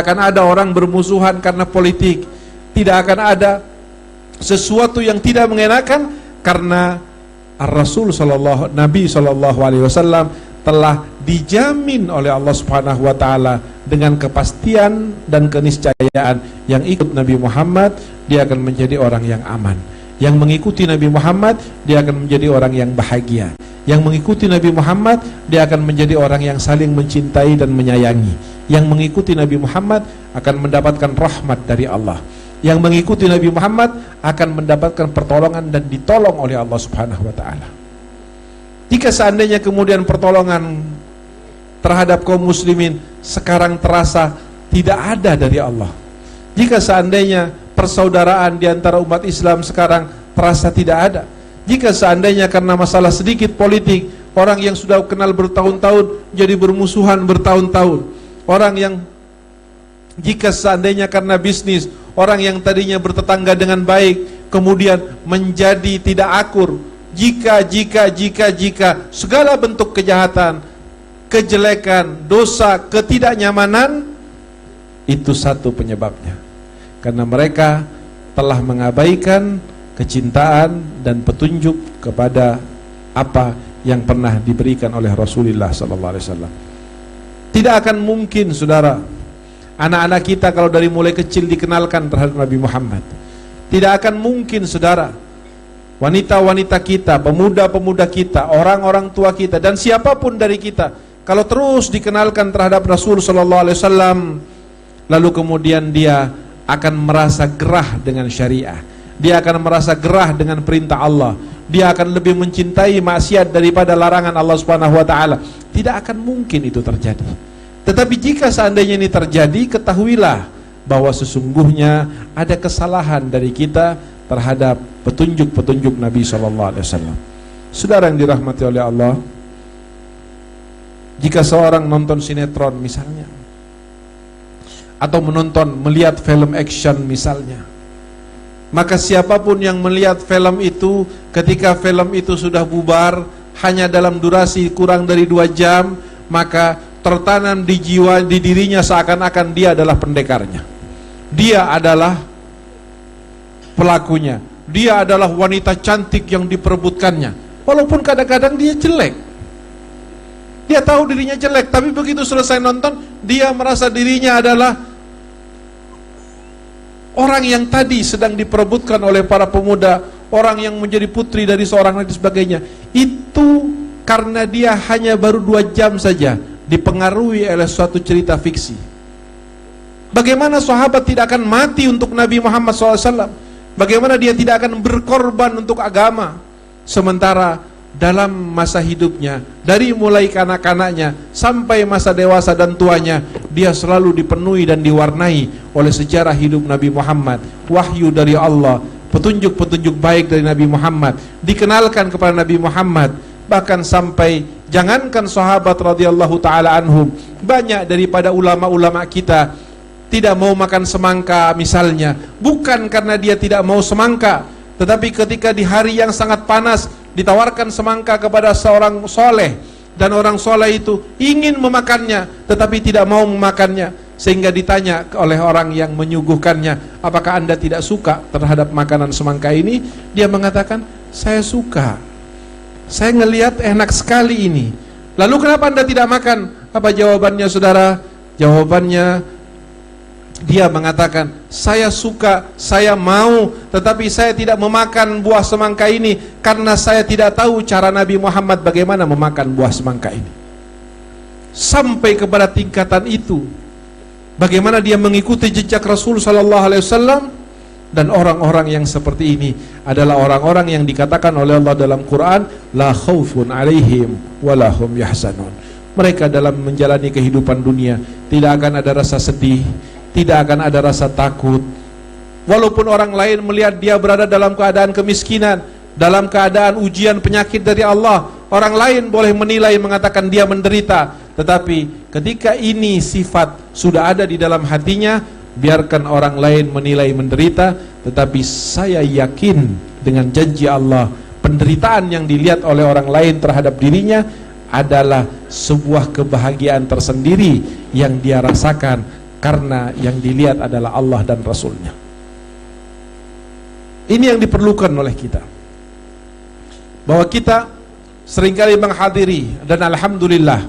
akan ada orang bermusuhan karena politik, tidak akan ada sesuatu yang tidak mengenakan, karena Nabi SAW telah dijamin oleh Allah Subhanahu wa taala dengan kepastian dan keniscayaan. Yang ikut Nabi Muhammad, dia akan menjadi orang yang aman. Yang mengikuti Nabi Muhammad, dia akan menjadi orang yang bahagia. Yang mengikuti Nabi Muhammad, dia akan menjadi orang yang saling mencintai dan menyayangi. Yang mengikuti Nabi Muhammad akan mendapatkan rahmat dari Allah. Yang mengikuti Nabi Muhammad akan mendapatkan pertolongan dan ditolong oleh Allah Subhanahu wa taala. Jika seandainya kemudian pertolongan terhadap kaum muslimin sekarang terasa tidak ada dari Allah, jika seandainya persaudaraan di antara umat Islam sekarang terasa tidak ada, jika seandainya karena masalah sedikit politik orang yang sudah kenal bertahun-tahun jadi bermusuhan bertahun-tahun, Orang yang jika seandainya karena bisnis, orang yang tadinya bertetangga dengan baik kemudian menjadi tidak akur. Jika segala bentuk kejahatan, kejelekan, dosa, ketidaknyamanan, itu satu penyebabnya. Karena mereka telah mengabaikan kecintaan dan petunjuk kepada apa yang pernah diberikan oleh Rasulullah SAW. Tidak akan mungkin, saudara, anak-anak kita kalau dari mulai kecil dikenalkan terhadap Nabi Muhammad. Tidak akan mungkin, saudara, wanita-wanita kita, pemuda-pemuda kita, orang-orang tua kita, dan siapapun dari kita, kalau terus dikenalkan terhadap Rasul SAW, lalu kemudian dia akan merasa gerah dengan syariah, dia akan merasa gerah dengan perintah Allah, dia akan lebih mencintai maksiat daripada larangan Allah Subhanahu wa taala. Tidak akan mungkin itu terjadi. Tetapi jika seandainya ini terjadi, ketahuilah bahwa sesungguhnya ada kesalahan dari kita terhadap petunjuk-petunjuk Nabi SAW. Saudara yang dirahmati oleh Allah, jika seorang nonton sinetron misalnya, atau melihat film action misalnya, maka siapapun yang melihat film itu, ketika film itu sudah bubar hanya dalam durasi kurang dari 2 jam, maka tertanam di jiwa, di dirinya seakan-akan dia adalah pendekarnya, dia adalah pelakunya, dia adalah wanita cantik yang diperebutkannya, walaupun kadang-kadang dia jelek, dia tahu dirinya jelek, tapi begitu selesai nonton, dia merasa dirinya adalah orang yang tadi sedang diperebutkan oleh para pemuda, orang yang menjadi putri dari seorang dan sebagainya. Itu karena dia hanya baru 2 jam saja dipengaruhi oleh suatu cerita fiksi. Bagaimana sahabat tidak akan mati untuk Nabi Muhammad SAW? Bagaimana dia tidak akan berkorban untuk agama? Sementara dalam masa hidupnya, dari mulai kanak-kanaknya sampai masa dewasa dan tuanya, dia selalu dipenuhi dan diwarnai oleh sejarah hidup Nabi Muhammad, wahyu dari Allah, petunjuk-petunjuk baik dari Nabi Muhammad, dikenalkan kepada Nabi Muhammad. Bahkan sampai jangankan sahabat radhiyallahu taala anhum, banyak daripada ulama-ulama kita tidak mau makan semangka misalnya, bukan karena dia tidak mau semangka, tetapi ketika di hari yang sangat panas ditawarkan semangka kepada seorang soleh, dan orang soleh itu ingin memakannya tetapi tidak mau memakannya, sehingga ditanya oleh orang yang menyuguhkannya, apakah anda tidak suka terhadap makanan semangka ini? Dia mengatakan, saya suka, saya ngelihat enak sekali ini. Lalu kenapa anda tidak makan? Apa jawabannya, saudara? Jawabannya, dia mengatakan, saya suka, saya mau, tetapi saya tidak memakan buah semangka ini karena saya tidak tahu cara Nabi Muhammad bagaimana memakan buah semangka ini. Sampai kepada tingkatan itu, bagaimana dia mengikuti jejak Rasul sallallahu alaihi wasallam. Dan orang-orang yang seperti ini adalah orang-orang yang dikatakan oleh Allah dalam Quran, la khaufun alaihim wala hum yahzanun. Mereka dalam menjalani kehidupan dunia tidak akan ada rasa sedih, tidak akan ada rasa takut. Walaupun orang lain melihat dia berada dalam keadaan kemiskinan, dalam keadaan ujian penyakit dari Allah, orang lain boleh menilai, mengatakan dia menderita. Tetapi ketika ini sifat sudah ada di dalam hatinya, biarkan orang lain menilai menderita, tetapi saya yakin dengan janji Allah, penderitaan yang dilihat oleh orang lain terhadap dirinya adalah sebuah kebahagiaan tersendiri yang dia rasakan, karena yang dilihat adalah Allah dan Rasulnya. Ini yang diperlukan oleh kita, bahwa kita seringkali menghadiri, dan alhamdulillah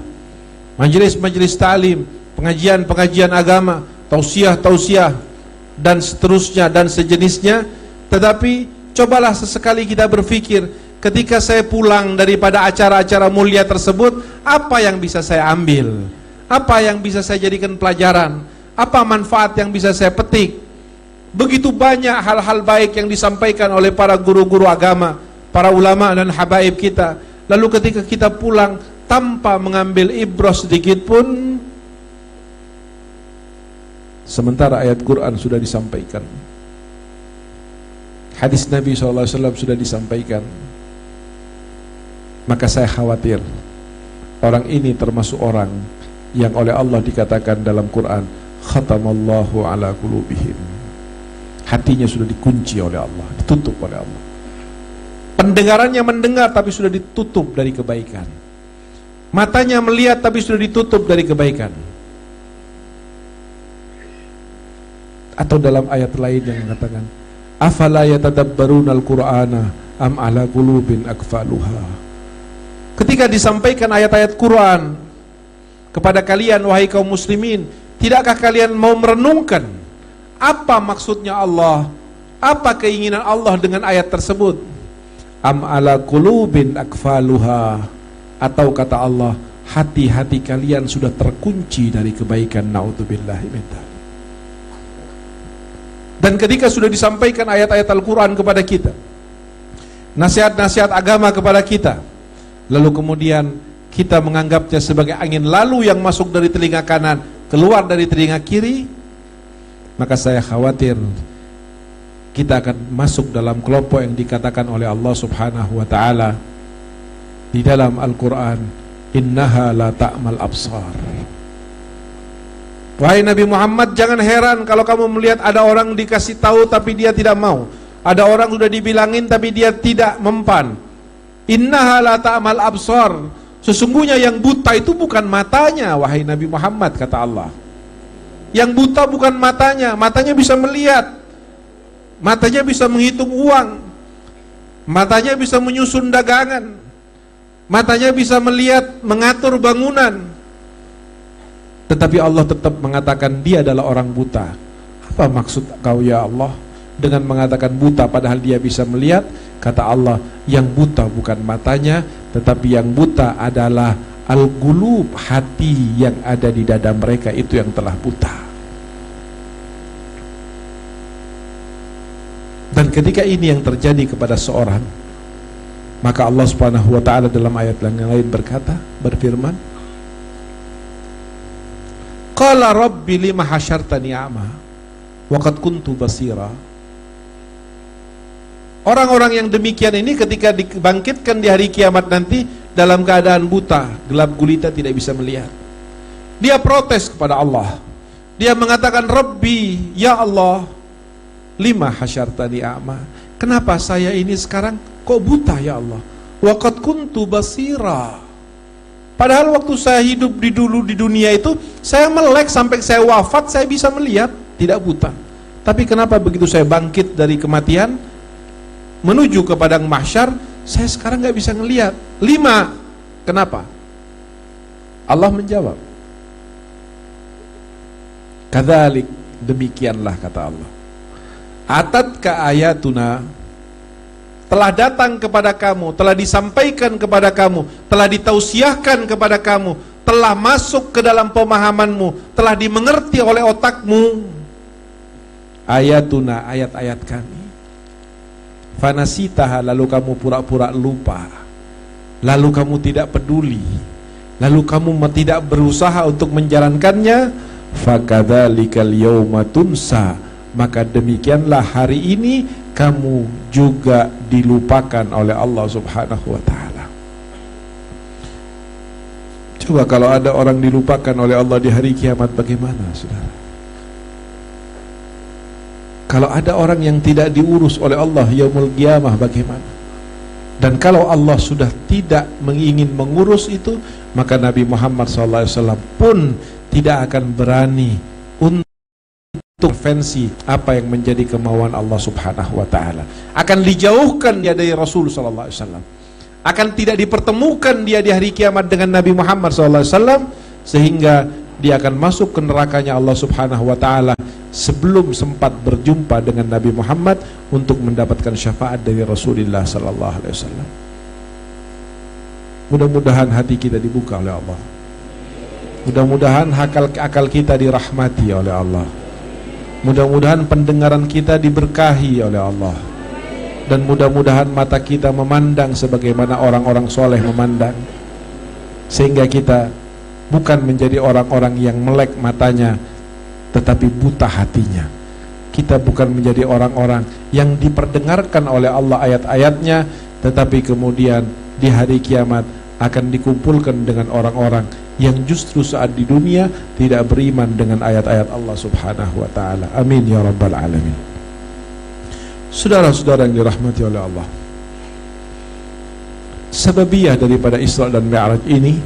majelis-majelis ta'lim, pengajian-pengajian agama, tausiah-tausiah dan seterusnya dan sejenisnya. Tetapi cobalah sesekali kita berpikir, ketika saya pulang daripada acara-acara mulia tersebut, apa yang bisa saya ambil? Apa yang bisa saya jadikan pelajaran? Apa manfaat yang bisa saya petik? Begitu banyak hal-hal baik yang disampaikan oleh para guru-guru agama, para ulama dan habaib kita. Lalu ketika kita pulang tanpa mengambil ibrah sedikit pun, sementara ayat Quran sudah disampaikan, hadis Nabi SAW sudah disampaikan, maka saya khawatir orang ini termasuk orang yang oleh Allah dikatakan dalam Quran, khatamallahu ala qulubihim. Hatinya sudah dikunci oleh Allah, ditutup oleh Allah. Pendengarannya mendengar tapi sudah ditutup dari kebaikan. Matanya melihat tapi sudah ditutup dari kebaikan. Atau dalam ayat lain yang mengatakan, afala yatadabbarunal qur'ana am ala qulubin akfaluha. Ketika disampaikan ayat-ayat Quran kepada kalian wahai kaum muslimin, tidakkah kalian mau merenungkan apa maksudnya Allah, apa keinginan Allah dengan ayat tersebut? Am ala qulubin akfaluha, atau kata Allah, hati-hati kalian sudah terkunci dari kebaikan, naudzubillahi min dzalik. Dan ketika sudah disampaikan ayat-ayat Al-Quran kepada kita, nasihat-nasihat agama kepada kita, lalu kemudian kita menganggapnya sebagai angin lalu yang masuk dari telinga kanan, keluar dari telinga kiri, maka saya khawatir kita akan masuk dalam kelompok yang dikatakan oleh Allah Subhanahu wa ta'ala di dalam Al-Quran, innaha la ta'mal absar. Wahai Nabi Muhammad, jangan heran kalau kamu melihat ada orang dikasih tahu tapi dia tidak mau, ada orang sudah dibilangin tapi dia tidak mempan. Innaha la ta'mal absar, sesungguhnya yang buta itu bukan matanya, wahai Nabi Muhammad, kata Allah. Yang buta bukan matanya, matanya bisa melihat, matanya bisa menghitung uang, matanya bisa menyusun dagangan, matanya bisa melihat, mengatur bangunan. Tetapi Allah tetap mengatakan dia adalah orang buta. Apa maksud kau ya Allah dengan mengatakan buta padahal dia bisa melihat? Kata Allah, yang buta bukan matanya, tetapi yang buta adalah al-qulub, hati yang ada di dada mereka itu yang telah buta. Dan ketika ini yang terjadi kepada seorang, maka Allah Subhanahu wa ta'ala dalam ayat yang lain berfirman, qala rabbi lima hasyartani a'ma wa qad kuntu basira. Orang-orang yang demikian ini ketika dibangkitkan di hari kiamat nanti dalam keadaan buta, gelap gulita, tidak bisa melihat. Dia protes kepada Allah. Dia mengatakan, Rabbi, ya Allah, lima hasyartani a'ma, kenapa saya ini sekarang kok buta ya Allah? Wa qad kuntu basira. Padahal waktu saya hidup dulu di dunia itu, saya melek sampai saya wafat, saya bisa melihat, tidak buta. Tapi kenapa begitu saya bangkit dari kematian, menuju ke padang mahsyar, saya sekarang nggak bisa ngelihat? 5. Kenapa? Allah menjawab, kadzalik, demikianlah kata Allah. Atatka ayatuna, telah datang kepada kamu, telah disampaikan kepada kamu, telah ditausiahkan kepada kamu, telah masuk ke dalam pemahamanmu, telah dimengerti oleh otakmu. Ayatuna, ayat-ayat kami. Fanasitaha, lalu kamu pura-pura lupa, lalu kamu tidak peduli, lalu kamu tidak berusaha untuk menjalankannya. Fakadzalikal yauma tunsa, maka demikianlah hari ini kamu juga dilupakan oleh Allah Subhanahu wa ta'ala. Coba kalau ada orang dilupakan oleh Allah di hari kiamat, bagaimana saudara? Kalau ada orang yang tidak diurus oleh Allah yaumul qiyamah, bagaimana? Dan kalau Allah sudah tidak ingin mengurus itu, maka Nabi Muhammad SAW pun tidak akan berani untuk intervensi apa yang menjadi kemauan Allah Subhanahu wa ta'ala. Akan dijauhkan dia dari Rasul sallallahu alaihi wasallam. Akan tidak dipertemukan dia di hari kiamat dengan Nabi Muhammad sallallahu alaihi wasallam, sehingga dia akan masuk ke nerakanya Allah Subhanahu wa ta'ala sebelum sempat berjumpa dengan Nabi Muhammad untuk mendapatkan syafaat dari Rasulullah sallallahu alaihi wasallam. Mudah-mudahan hati kita dibuka oleh Allah. Mudah-mudahan akal kita dirahmati oleh Allah. Mudah-mudahan pendengaran kita diberkahi oleh Allah. Dan mudah-mudahan mata kita memandang sebagaimana orang-orang soleh memandang, sehingga kita bukan menjadi orang-orang yang melek matanya, tetapi buta hatinya. Kita bukan menjadi orang-orang yang diperdengarkan oleh Allah ayat-ayatnya, tetapi kemudian di hari kiamat akan dikumpulkan dengan orang-orang yang justru saat di dunia tidak beriman dengan ayat-ayat Allah Subhanahu wa taala. Amin ya rabbal alamin. Saudara-saudara yang dirahmati oleh Allah, sababiyah daripada Isra dan Mi'raj ini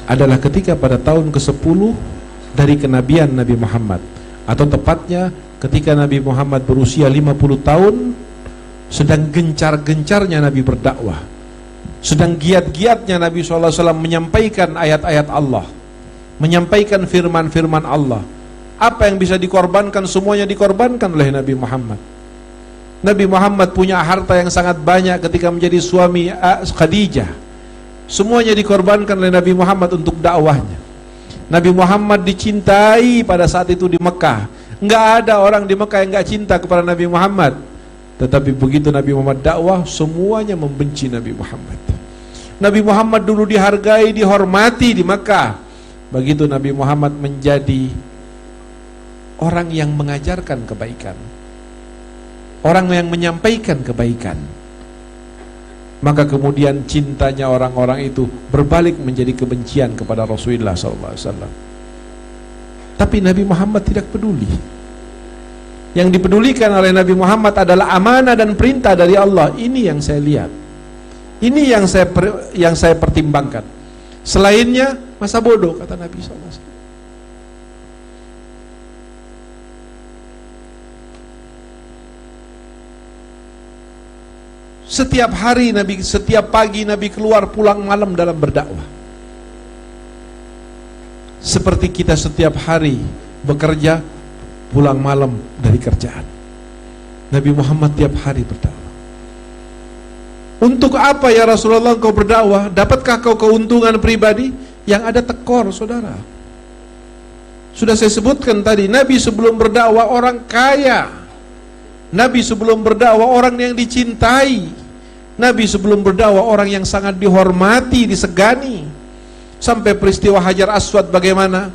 adalah ketika pada tahun ke-10 dari kenabian Nabi Muhammad, atau tepatnya ketika Nabi Muhammad berusia 50 tahun, sedang gencar-gencarnya Nabi berdakwah, sedang giat-giatnya Nabi SAW menyampaikan ayat-ayat Allah, menyampaikan firman-firman Allah. Apa yang bisa dikorbankan, semuanya dikorbankan oleh Nabi Muhammad. Nabi Muhammad punya harta yang sangat banyak ketika menjadi suami Khadijah. Semuanya dikorbankan oleh Nabi Muhammad untuk dakwahnya. Nabi Muhammad dicintai pada saat itu di Mekah. Enggak ada orang di Mekah yang enggak cinta kepada Nabi Muhammad. Tetapi begitu Nabi Muhammad dakwah, semuanya membenci Nabi Muhammad. Nabi Muhammad dulu dihargai, dihormati di Mekah. Begitu Nabi Muhammad menjadi orang yang mengajarkan kebaikan, orang yang menyampaikan kebaikan, maka kemudian cintanya orang-orang itu berbalik menjadi kebencian kepada Rasulullah SAW. Tapi Nabi Muhammad tidak peduli. Yang dipedulikan oleh Nabi Muhammad adalah amanah dan perintah dari Allah. Ini yang saya lihat, ini yang saya pertimbangkan. Selainnya masa bodoh, kata Nabi SAW. Setiap hari Nabi, setiap pagi Nabi keluar, pulang malam dalam berdakwah. Seperti kita setiap hari bekerja, pulang malam dari kerjaan. Nabi Muhammad tiap hari berdakwah. Untuk apa ya Rasulullah engkau berdakwah? Dapatkah kau keuntungan pribadi? Yang ada tekor, saudara. Sudah saya sebutkan tadi, Nabi sebelum berdakwah orang kaya. Nabi sebelum berdakwah orang yang dicintai. Nabi sebelum berdakwah orang yang sangat dihormati, disegani. Sampai peristiwa Hajar Aswad bagaimana?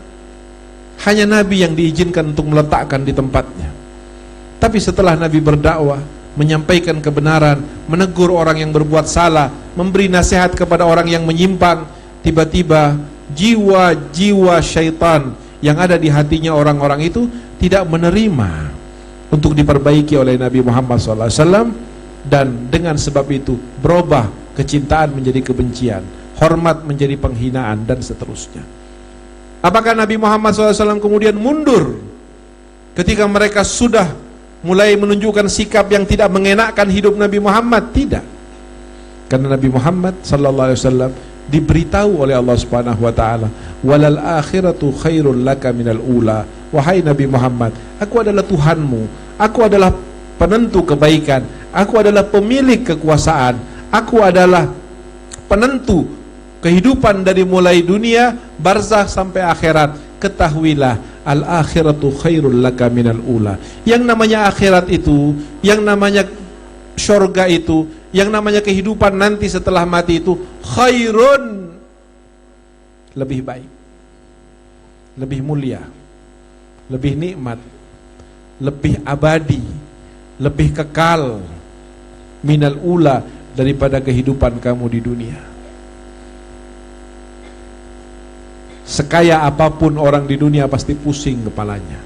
Hanya Nabi yang diizinkan untuk meletakkan di tempatnya. Tapi setelah Nabi berdakwah, menyampaikan kebenaran, menegur orang yang berbuat salah, memberi nasihat kepada orang yang menyimpang, tiba-tiba jiwa-jiwa syaitan yang ada di hatinya orang-orang itu tidak menerima untuk diperbaiki oleh Nabi Muhammad SAW, dan dengan sebab itu berubah kecintaan menjadi kebencian, hormat menjadi penghinaan, dan seterusnya. Apakah Nabi Muhammad SAW kemudian mundur ketika mereka sudah mulai menunjukkan sikap yang tidak mengenakkan hidup Nabi Muhammad? Tidak. Karena Nabi Muhammad SAW diberitahu oleh Allah Subhanahu wa taala, "Walal akhiratu khairul laka minal ula." Wahai Nabi Muhammad, aku adalah Tuhanmu, aku adalah penentu kebaikan, aku adalah pemilik kekuasaan, aku adalah penentu kehidupan dari mulai dunia, barzakh sampai akhirat. Ketahuilah, al-akhiratu khairul laka minal ula. Yang namanya akhirat itu, yang namanya syurga itu, yang namanya kehidupan nanti setelah mati itu, khairun, lebih baik, lebih mulia, lebih nikmat, lebih abadi, lebih kekal, minal ula, daripada kehidupan kamu di dunia. Sekaya apapun orang di dunia pasti pusing kepalanya,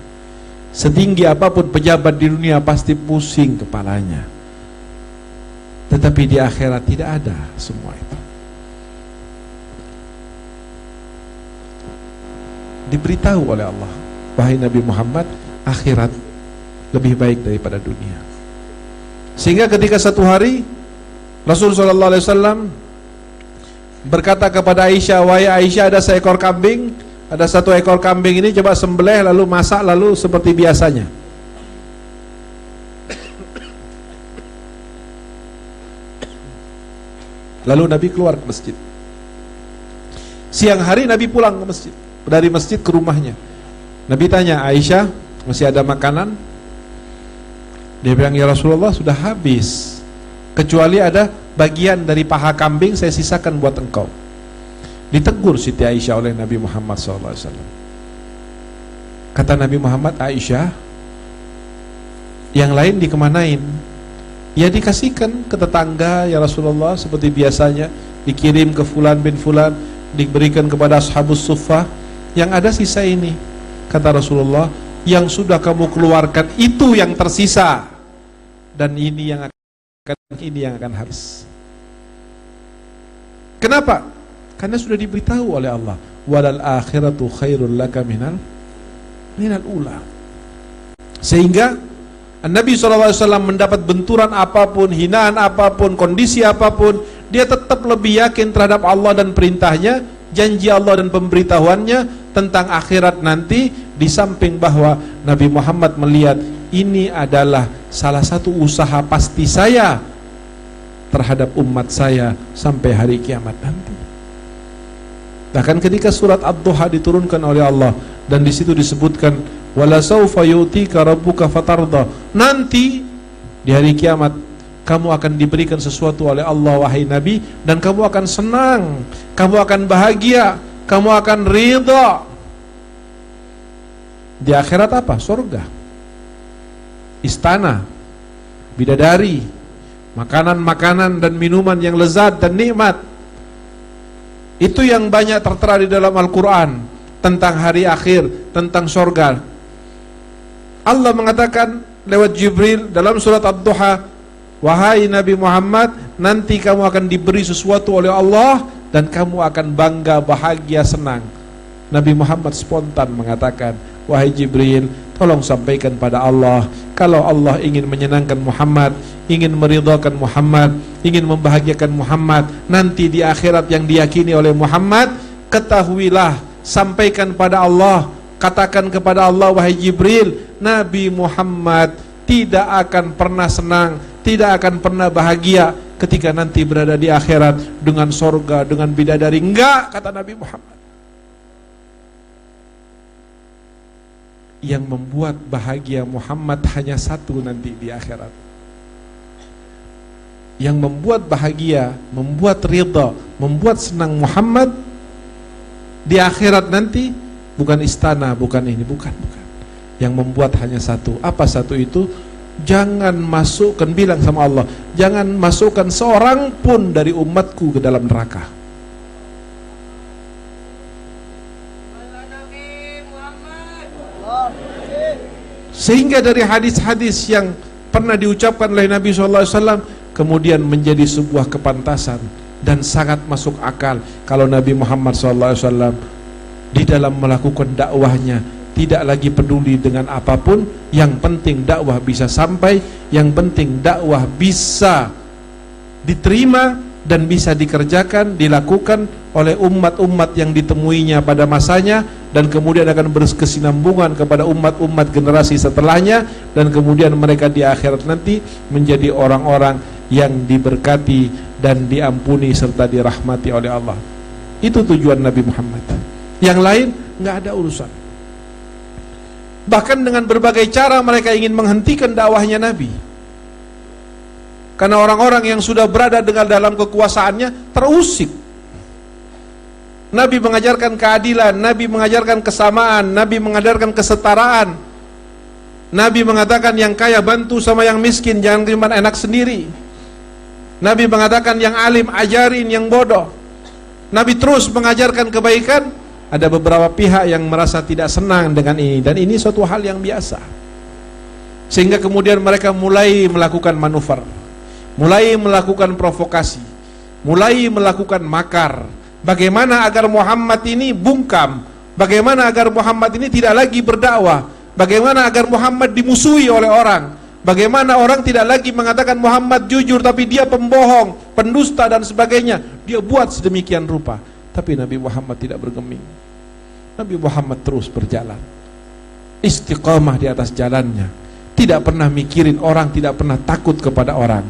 setinggi apapun pejabat di dunia pasti pusing kepalanya. Tetapi di akhirat tidak ada semua itu. Diberitahu oleh Allah, wahai Nabi Muhammad, akhirat lebih baik daripada dunia. Sehingga ketika satu hari Rasulullah SAW berkata kepada Aisyah, wahai Aisyah, ada seekor kambing, ada satu ekor kambing ini, coba sembelih lalu masak lalu seperti biasanya. Lalu Nabi keluar ke masjid. Siang hari Nabi pulang ke masjid, dari masjid ke rumahnya. Nabi tanya, Aisyah, masih ada makanan? Dia bilang, ya Rasulullah, sudah habis, kecuali ada bagian dari paha kambing saya sisakan buat engkau. Ditegur Siti Aisyah oleh Nabi Muhammad SAW. Kata Nabi Muhammad, Aisyah, yang lain dikemanain? Ya dikasihkan ke tetangga ya Rasulullah, seperti biasanya, dikirim ke fulan bin fulan, diberikan kepada ashabus suffah, yang ada sisa ini. Kata Rasulullah, yang sudah kamu keluarkan itu yang tersisa, dan ini yang akan habis. Kenapa? Karena sudah diberitahu oleh Allah, walal akhiratu khairul laka minal ula. Sehingga Nabi SAW mendapat benturan apapun, hinaan apapun, kondisi apapun, dia tetap lebih yakin terhadap Allah dan perintahnya, janji Allah dan pemberitahuannya tentang akhirat nanti. Di samping bahwa Nabi Muhammad melihat ini adalah salah satu usaha pasti saya terhadap umat saya sampai hari kiamat nanti. Bahkan ketika surat Ad-Duha diturunkan oleh Allah, dan di situ disebutkan wala saufa yu'tika rabbuka fatarda, nanti di hari kiamat kamu akan diberikan sesuatu oleh Allah wahai Nabi, dan kamu akan senang, kamu akan bahagia, kamu akan ridha. Di akhirat apa? Surga, istana, bidadari, makanan-makanan dan minuman yang lezat dan nikmat. Itu yang banyak tertera di dalam Al-Quran tentang hari akhir, tentang surga. Allah mengatakan lewat Jibril dalam surat Ad-Duha, wahai Nabi Muhammad, nanti kamu akan diberi sesuatu oleh Allah dan kamu akan bangga, bahagia, senang. Nabi Muhammad spontan mengatakan, wahai Jibril, tolong sampaikan pada Allah, kalau Allah ingin menyenangkan Muhammad, ingin meridhakan Muhammad, ingin membahagiakan Muhammad nanti di akhirat yang diyakini oleh Muhammad, ketahuilah, sampaikan pada Allah, katakan kepada Allah, wahai Jibril, Nabi Muhammad tidak akan pernah senang, tidak akan pernah bahagia ketika nanti berada di akhirat dengan sorga, dengan bidadari. Enggak, kata Nabi Muhammad. Yang membuat bahagia Muhammad hanya satu nanti di akhirat. Yang membuat bahagia, membuat ridha, membuat senang Muhammad di akhirat nanti bukan istana, bukan ini, bukan. Yang membuat hanya satu. Apa satu itu? Jangan masukkan, bilang sama Allah, jangan masukkan seorang pun dari umatku ke dalam neraka. Sehingga dari hadis-hadis yang pernah diucapkan oleh Nabi SAW kemudian menjadi sebuah kepantasan dan sangat masuk akal kalau Nabi Muhammad SAW di dalam melakukan dakwahnya tidak lagi peduli dengan apapun, yang penting dakwah bisa sampai, yang penting dakwah bisa diterima dan bisa dikerjakan, dilakukan oleh umat-umat yang ditemuinya pada masanya, dan kemudian akan berkesinambungan kepada umat-umat generasi setelahnya, dan kemudian mereka di akhirat nanti menjadi orang-orang yang diberkati dan diampuni serta dirahmati oleh Allah. Itu tujuan Nabi Muhammad. Yang lain nggak ada urusan. Bahkan dengan berbagai cara mereka ingin menghentikan dakwahnya Nabi. Karena orang-orang yang sudah berada dengan dalam kekuasaannya terusik. Nabi mengajarkan keadilan, Nabi mengajarkan kesamaan, Nabi mengajarkan kesetaraan. Nabi mengatakan yang kaya bantu sama yang miskin, jangan cuma enak sendiri. Nabi mengatakan yang alim ajarin yang bodoh. Nabi terus mengajarkan kebaikan. Ada beberapa pihak yang merasa tidak senang dengan ini, dan ini suatu hal yang biasa. Sehingga kemudian mereka mulai melakukan manuver, mulai melakukan provokasi, mulai melakukan makar. Bagaimana agar Muhammad ini bungkam? Bagaimana agar Muhammad ini tidak lagi berdakwah? Bagaimana agar Muhammad dimusuhi oleh orang? Bagaimana orang tidak lagi mengatakan Muhammad jujur, tapi dia pembohong, pendusta dan sebagainya. Dia buat sedemikian rupa. Tapi Nabi Muhammad tidak bergeming. Nabi Muhammad terus berjalan, istiqamah di atas jalannya, tidak pernah mikirin orang, tidak pernah takut kepada orang.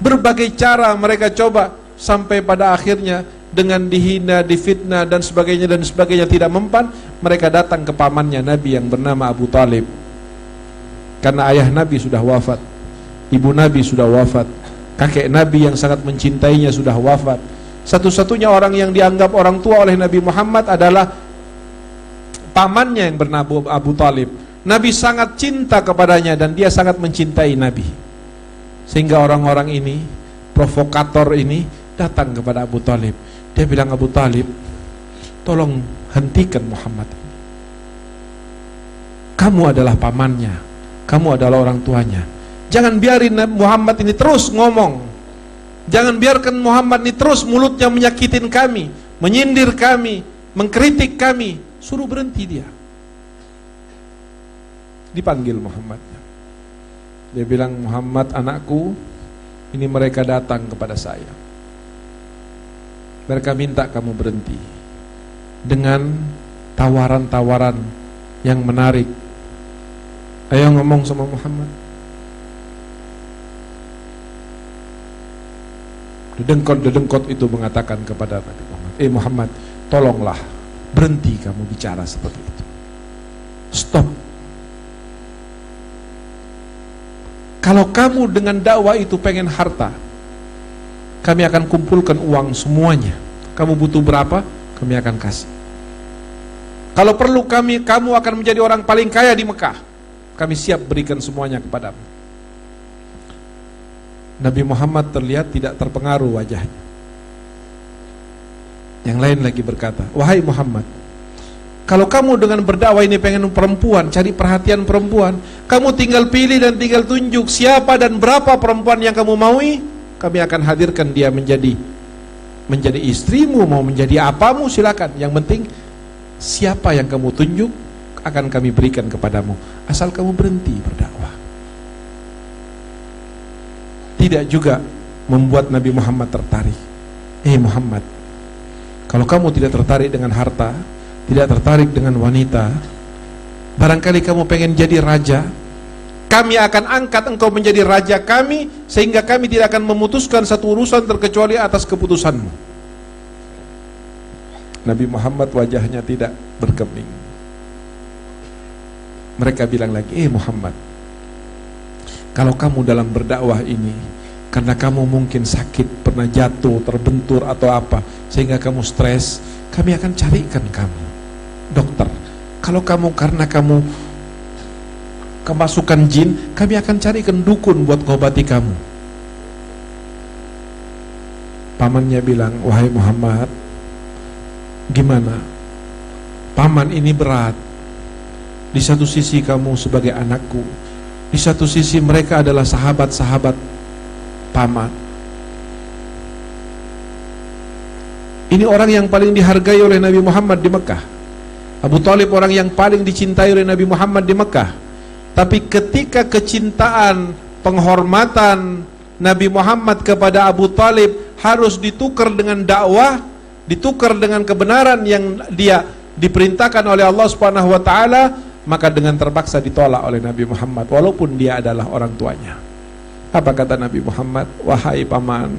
Berbagai cara mereka coba, sampai pada akhirnya dengan dihina, difitnah dan sebagainya tidak mempan, mereka datang ke pamannya Nabi yang bernama Abu Talib. Karena ayah Nabi sudah wafat, ibu Nabi sudah wafat, kakek Nabi yang sangat mencintainya sudah wafat. Satu-satunya orang yang dianggap orang tua oleh Nabi Muhammad adalah pamannya yang bernama Abu Talib. Nabi sangat cinta kepadanya dan dia sangat mencintai Nabi. Sehingga orang-orang ini, provokator ini, datang kepada Abu Talib. Dia bilang, Abu Talib, tolong hentikan Muhammad ini. Kamu adalah pamannya, kamu adalah orang tuanya. Jangan biarin Muhammad ini terus ngomong. Jangan biarkan Muhammad ini terus mulutnya menyakitin kami, menyindir kami, mengkritik kami. Suruh berhenti dia. Dipanggil Muhammadnya. Dia bilang, Muhammad anakku, ini mereka datang kepada saya. Mereka minta kamu berhenti dengan tawaran-tawaran yang menarik. Ayo ngomong sama Muhammad. Dedengkot itu mengatakan kepada Nabi Muhammad, Muhammad, tolonglah berhenti kamu bicara seperti itu. Stop. Kalau kamu dengan dakwah itu pengen harta, kami akan kumpulkan uang semuanya. Kamu butuh berapa? Kami akan kasih. Kalau perlu kamu akan menjadi orang paling kaya di Mekah. Kami siap berikan semuanya kepadamu. Nabi Muhammad terlihat tidak terpengaruh wajahnya. Yang lain lagi berkata, wahai Muhammad, kalau kamu dengan berdakwah ini pengen perempuan, cari perhatian perempuan, kamu tinggal pilih dan tinggal tunjuk siapa dan berapa perempuan yang kamu maui, kami akan hadirkan dia menjadi istrimu, mau menjadi apamu silakan. Yang penting siapa yang kamu tunjuk akan kami berikan kepadamu, asal kamu berhenti berdakwah. Tidak juga membuat Nabi Muhammad tertarik. Muhammad, kalau kamu tidak tertarik dengan harta, tidak tertarik dengan wanita, barangkali kamu pengen jadi raja, kami akan angkat engkau menjadi raja kami, sehingga kami tidak akan memutuskan satu urusan terkecuali atas keputusanmu. Nabi Muhammad wajahnya tidak bergeming. Mereka bilang lagi, Muhammad, kalau kamu dalam berdakwah ini karena kamu mungkin sakit, pernah jatuh, terbentur atau apa, sehingga kamu stres, kami akan carikan kamu dokter. Kalau kamu karena kamu kemasukan jin, kami akan carikan dukun buat ngobati kamu. Pamannya bilang, wahai Muhammad, gimana? Paman, ini berat. Di satu sisi kamu sebagai anakku, di satu sisi mereka adalah sahabat-sahabat paman. Ini orang yang paling dihargai oleh Nabi Muhammad di Mekah. Abu Talib orang yang paling dicintai oleh Nabi Muhammad di Mekah. Tapi ketika kecintaan, penghormatan Nabi Muhammad kepada Abu Talib harus ditukar dengan dakwah, ditukar dengan kebenaran yang dia diperintahkan oleh Allah Subhanahu wa taala, maka dengan terpaksa ditolak oleh Nabi Muhammad walaupun dia adalah orang tuanya. Apa kata Nabi Muhammad? Wahai paman,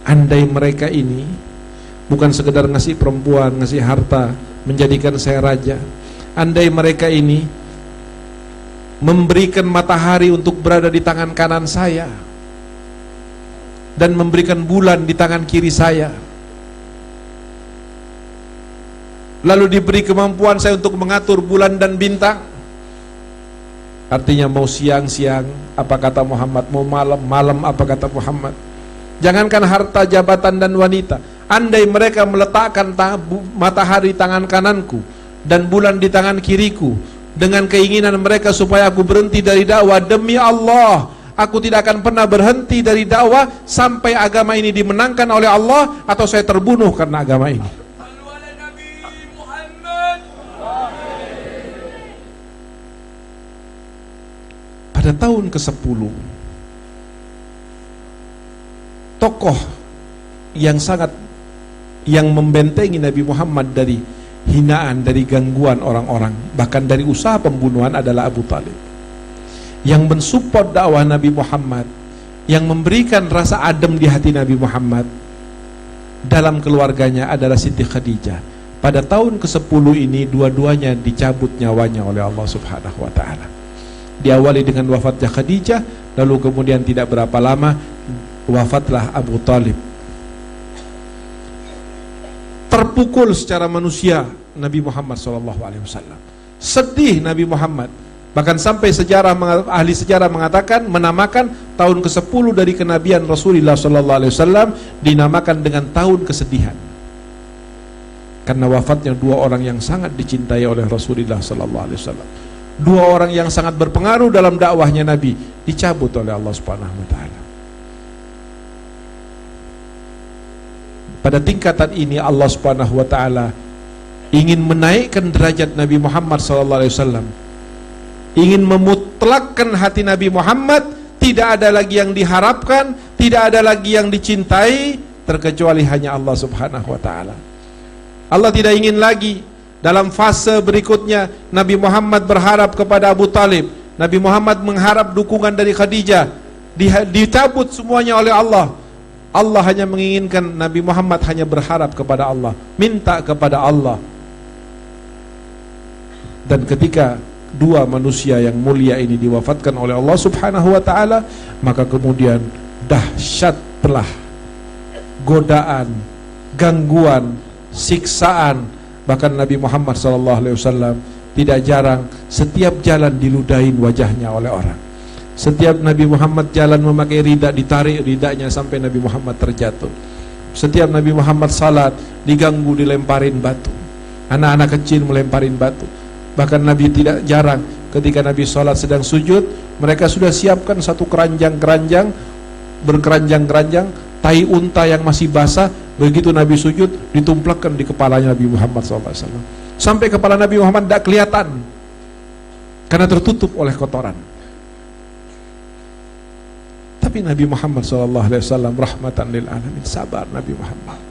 andai mereka ini bukan sekedar ngasih perempuan, ngasih harta, menjadikan saya raja, andai mereka ini memberikan matahari untuk berada di tangan kanan saya dan memberikan bulan di tangan kiri saya, lalu diberi kemampuan saya untuk mengatur bulan dan bintang, artinya mau siang-siang apa kata Muhammad, mau malam-malam apa kata Muhammad. Jangankan harta, jabatan dan wanita, andai mereka meletakkan matahari tangan kananku dan bulan di tangan kiriku dengan keinginan mereka supaya aku berhenti dari dakwah, demi Allah aku tidak akan pernah berhenti dari dakwah sampai agama ini dimenangkan oleh Allah atau saya terbunuh karena agama ini. Pada tahun ke-10, tokoh yang membentengi Nabi Muhammad dari hinaan, dari gangguan orang-orang, bahkan dari usaha pembunuhan adalah Abu Talib. Yang mensupport dakwah Nabi Muhammad, yang memberikan rasa adem di hati Nabi Muhammad dalam keluarganya adalah Siti Khadijah. Pada tahun ke-10 ini dua-duanya dicabut nyawanya oleh Allah Subhanahu wa taala. Diawali dengan wafatnya Khadijah, lalu kemudian tidak berapa lama wafatlah Abu Talib. Terpukul secara manusia Nabi Muhammad SAW. Sedih Nabi Muhammad. Bahkan sampai ahli sejarah mengatakan, menamakan tahun ke-10 dari kenabian Rasulullah SAW dinamakan dengan tahun kesedihan, karena wafatnya dua orang yang sangat dicintai oleh Rasulullah SAW. Dua orang yang sangat berpengaruh dalam dakwahnya Nabi dicabut oleh Allah Subhanahu wa taala. Pada tingkatan ini Allah Subhanahu wa taala ingin menaikkan derajat Nabi Muhammad SAW, ingin memutlakkan hati Nabi Muhammad. Tidak ada lagi yang diharapkan, tidak ada lagi yang dicintai terkecuali hanya Allah Subhanahu wa taala. Allah tidak ingin lagi dalam fase berikutnya Nabi Muhammad berharap kepada Abu Talib, Nabi Muhammad mengharap dukungan dari Khadijah, dicabut semuanya oleh Allah. Allah hanya menginginkan Nabi Muhammad hanya berharap kepada Allah, minta kepada Allah. Dan ketika dua manusia yang mulia ini diwafatkan oleh Allah Subhanahu wa taala, maka kemudian dahsyatlah godaan, gangguan, siksaan. Bahkan Nabi Muhammad SAW tidak jarang setiap jalan diludahin wajahnya oleh orang. Setiap Nabi Muhammad jalan memakai rida, ditarik ridanya sampai Nabi Muhammad terjatuh. Setiap Nabi Muhammad salat diganggu, dilemparin batu. Anak-anak kecil melemparin batu. Bahkan Nabi tidak jarang ketika Nabi sholat sedang sujud, mereka sudah siapkan satu keranjang-keranjang, berkeranjang-keranjang, tai unta yang masih basah. Begitu Nabi sujud, ditumplakkan di kepalanya Nabi Muhammad SAW. Sampai kepala Nabi Muhammad tidak kelihatan karena tertutup oleh kotoran. Tapi Nabi Muhammad SAW rahmatan lil alamin, sabar Nabi Muhammad.